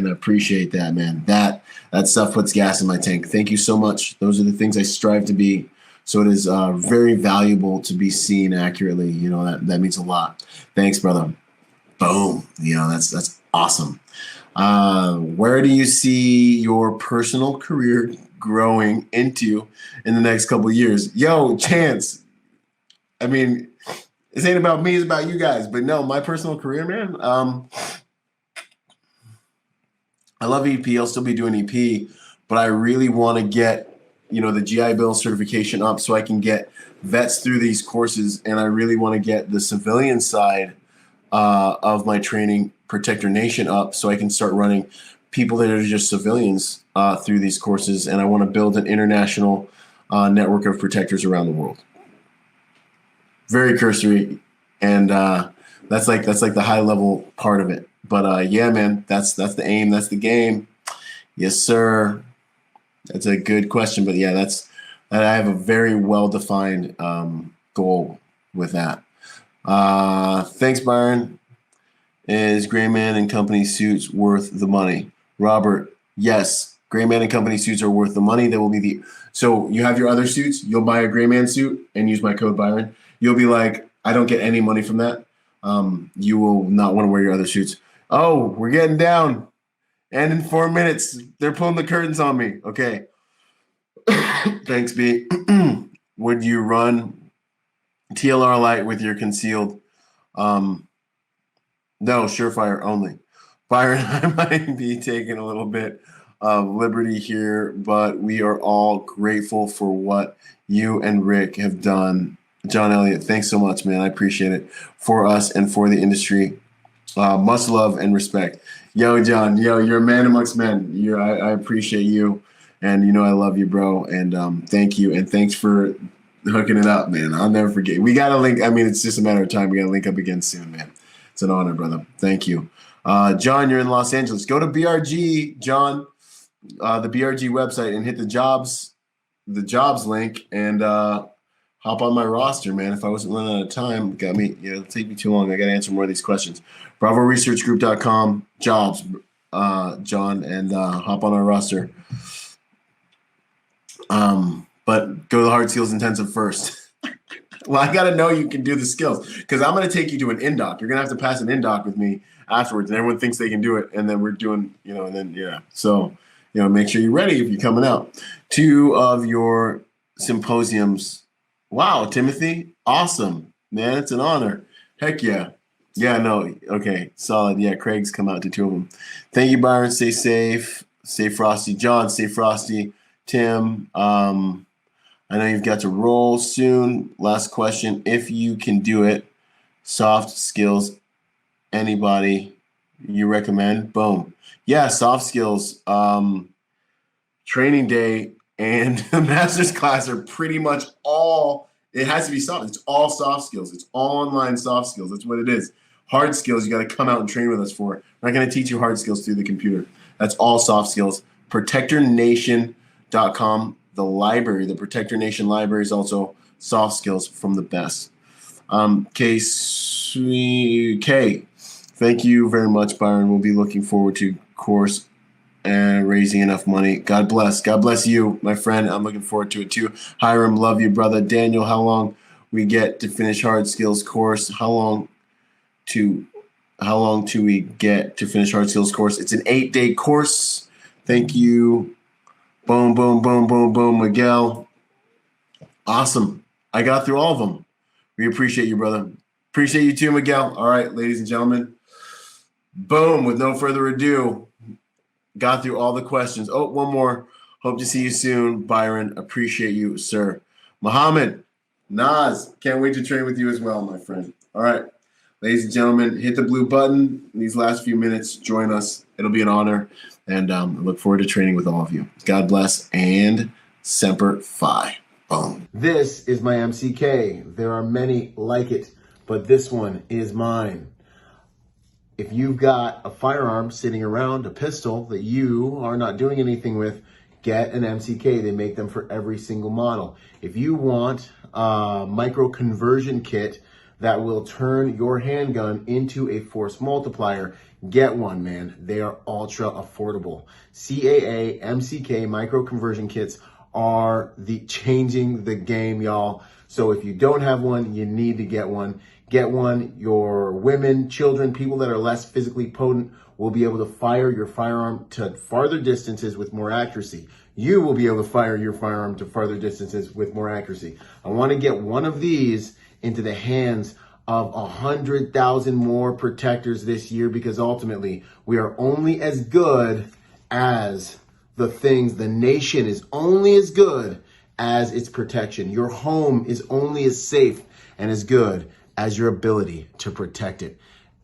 appreciate that, man. That stuff puts gas in my tank. Thank you so much. Those are the things I strive to be. So it is very valuable to be seen accurately. That means a lot. Thanks, brother. Boom. That's awesome. Where do you see your personal career growing into in the next couple of years? Yo, Chance. I mean, this ain't about me, it's about you guys. But no, my personal career, man. I love EP. I'll still be doing EP, but I really want to get, the GI Bill certification up so I can get vets through these courses. And I really want to get the civilian side of my training, Protector Nation, up so I can start running people that are just civilians through these courses. And I want to build an international network of protectors around the world. Very cursory. And that's like the high level part of it. But yeah, man, that's the aim. That's the game. Yes, sir. That's a good question. But yeah, I have a very well-defined goal with that. Thanks, Byron. Is Gray Man and Company suits worth the money? Robert, yes. Gray Man and Company suits are worth the money. That will be so you have your other suits. You'll buy a Gray Man suit and use my code Byron. You'll be like, I don't get any money from that. You will not want to wear your other suits. Oh, we're getting down. And in 4 minutes, they're pulling the curtains on me. Okay. Thanks, B. Would you run TLR light with your concealed? No, Surefire only. Byron, I might be taking a little bit of liberty here, but we are all grateful for what you and Rick have done. John Elliott, thanks so much, man. I appreciate it for us and for the industry. Much love and respect. Yo, John, you're a man amongst men. I appreciate you, and I love you, bro. And thank you, and thanks for hooking it up, man. I'll never forget. We got to link. I mean, it's just a matter of time. We got to link up again soon, man. It's an honor, brother. Thank you. John, you're in Los Angeles. Go to BRG, John, the BRG website, and hit the jobs link and hop on my roster, man. If I wasn't running out of time, it'll take me too long. I got to answer more of these questions. BravoResearchGroup.com, jobs, John, and hop on our roster. But go to the hard skills intensive first. Well, I got to know you can do the skills because I'm going to take you to an in-doc. You're going to have to pass an in-doc with me afterwards, and everyone thinks they can do it. And then we're doing, and then, yeah. So, make sure you're ready if you're coming out. 2 of your symposiums. Wow, Timothy. Awesome, man. It's an honor. Heck yeah. Yeah, no. Okay, solid. Yeah, Craig's come out to 2 of them. Thank you, Byron. Stay safe. Stay frosty. John, stay frosty. Tim, I know you've got to roll soon. Last question. If you can do it, soft skills, anybody you recommend? Boom. Yeah, soft skills. Training day and the master's class are pretty much all, it has to be soft. It's all soft skills. It's all online soft skills. That's what it is. Hard skills, you got to come out and train with us for. We're not going to teach you hard skills through the computer. That's all soft skills. ProtectorNation.com. The library, the Protector Nation library is also soft skills from the best. K, thank you very much, Byron. We'll be looking forward to course and raising enough money. God bless. God bless you, my friend. I'm looking forward to it too. Hiram, love you, brother. Daniel, how long we get to finish hard skills course? How long do we get to finish hard skills course? It's an 8-day course. Thank you. Boom, boom, boom, boom, boom, Miguel. Awesome. I got through all of them. We appreciate you, brother. Appreciate you too, Miguel. All right, ladies and gentlemen. Boom, with no further ado, got through all the questions. Oh, one more. Hope to see you soon, Byron. Appreciate you, sir. Muhammad, Naz, can't wait to train with you as well, my friend. All right, ladies and gentlemen, hit the blue button in these last few minutes. Join us. It'll be an honor. And I look forward to training with all of you. God bless and Semper Fi. Boom. This is my MCK. There are many like it, but this one is mine. If you've got a firearm sitting around, a pistol that you are not doing anything with, get an MCK. They make them for every single model. If you want a micro conversion kit that will turn your handgun into a force multiplier, get one, man. They are ultra affordable. CAA, MCK, micro conversion kits are changing the game, y'all. So if you don't have one, you need to get one. Get one. Your women, children, people that are less physically potent will be able to fire your firearm to farther distances with more accuracy. You will be able to fire your firearm to farther distances with more accuracy. I want to get one of these into the hands of 100,000 more protectors this year, because ultimately we are only as good as the nation is only as good as its protection. Your home is only as safe and as good as your ability to protect it.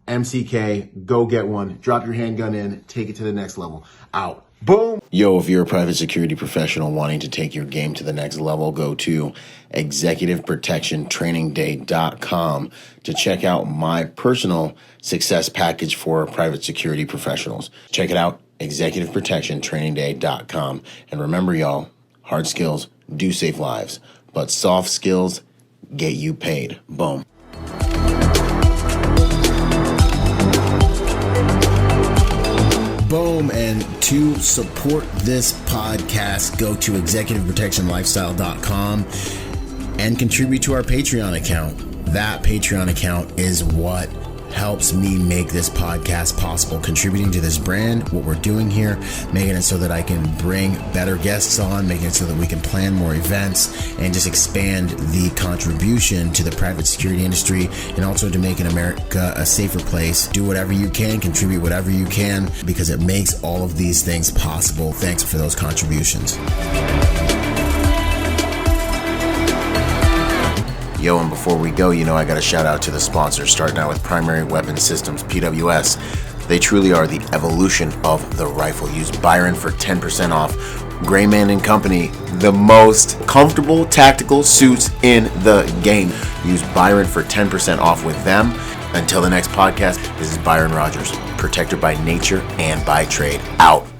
MCK, go get one. Drop your handgun in, take it to the next level. Out. Boom. Yo, if you're a private security professional wanting to take your game to the next level, go to executiveprotectiontrainingday.com to check out my personal success package for private security professionals. Check it out, executiveprotectiontrainingday.com. And remember, y'all, hard skills do save lives, but soft skills get you paid. Boom. Boom. And to support this podcast, go to executiveprotectionlifestyle.com and contribute to our Patreon account. That Patreon account is what helps me make this podcast possible, contributing to this brand, what we're doing here, making it so that I can bring better guests on, making it so that we can plan more events and just expand the contribution to the private security industry, and also to making America a safer place. Do whatever you can, contribute whatever you can, because it makes all of these things possible. Thanks for those contributions. Yo, and before we go, I got a shout out to the sponsors, starting out with Primary Weapon Systems, PWS. They truly are the evolution of the rifle. Use Byron for 10% off. Grayman & Company, the most comfortable tactical suits in the game. Use Byron for 10% off with them. Until the next podcast, this is Byron Rodgers, protector by nature and by trade. Out.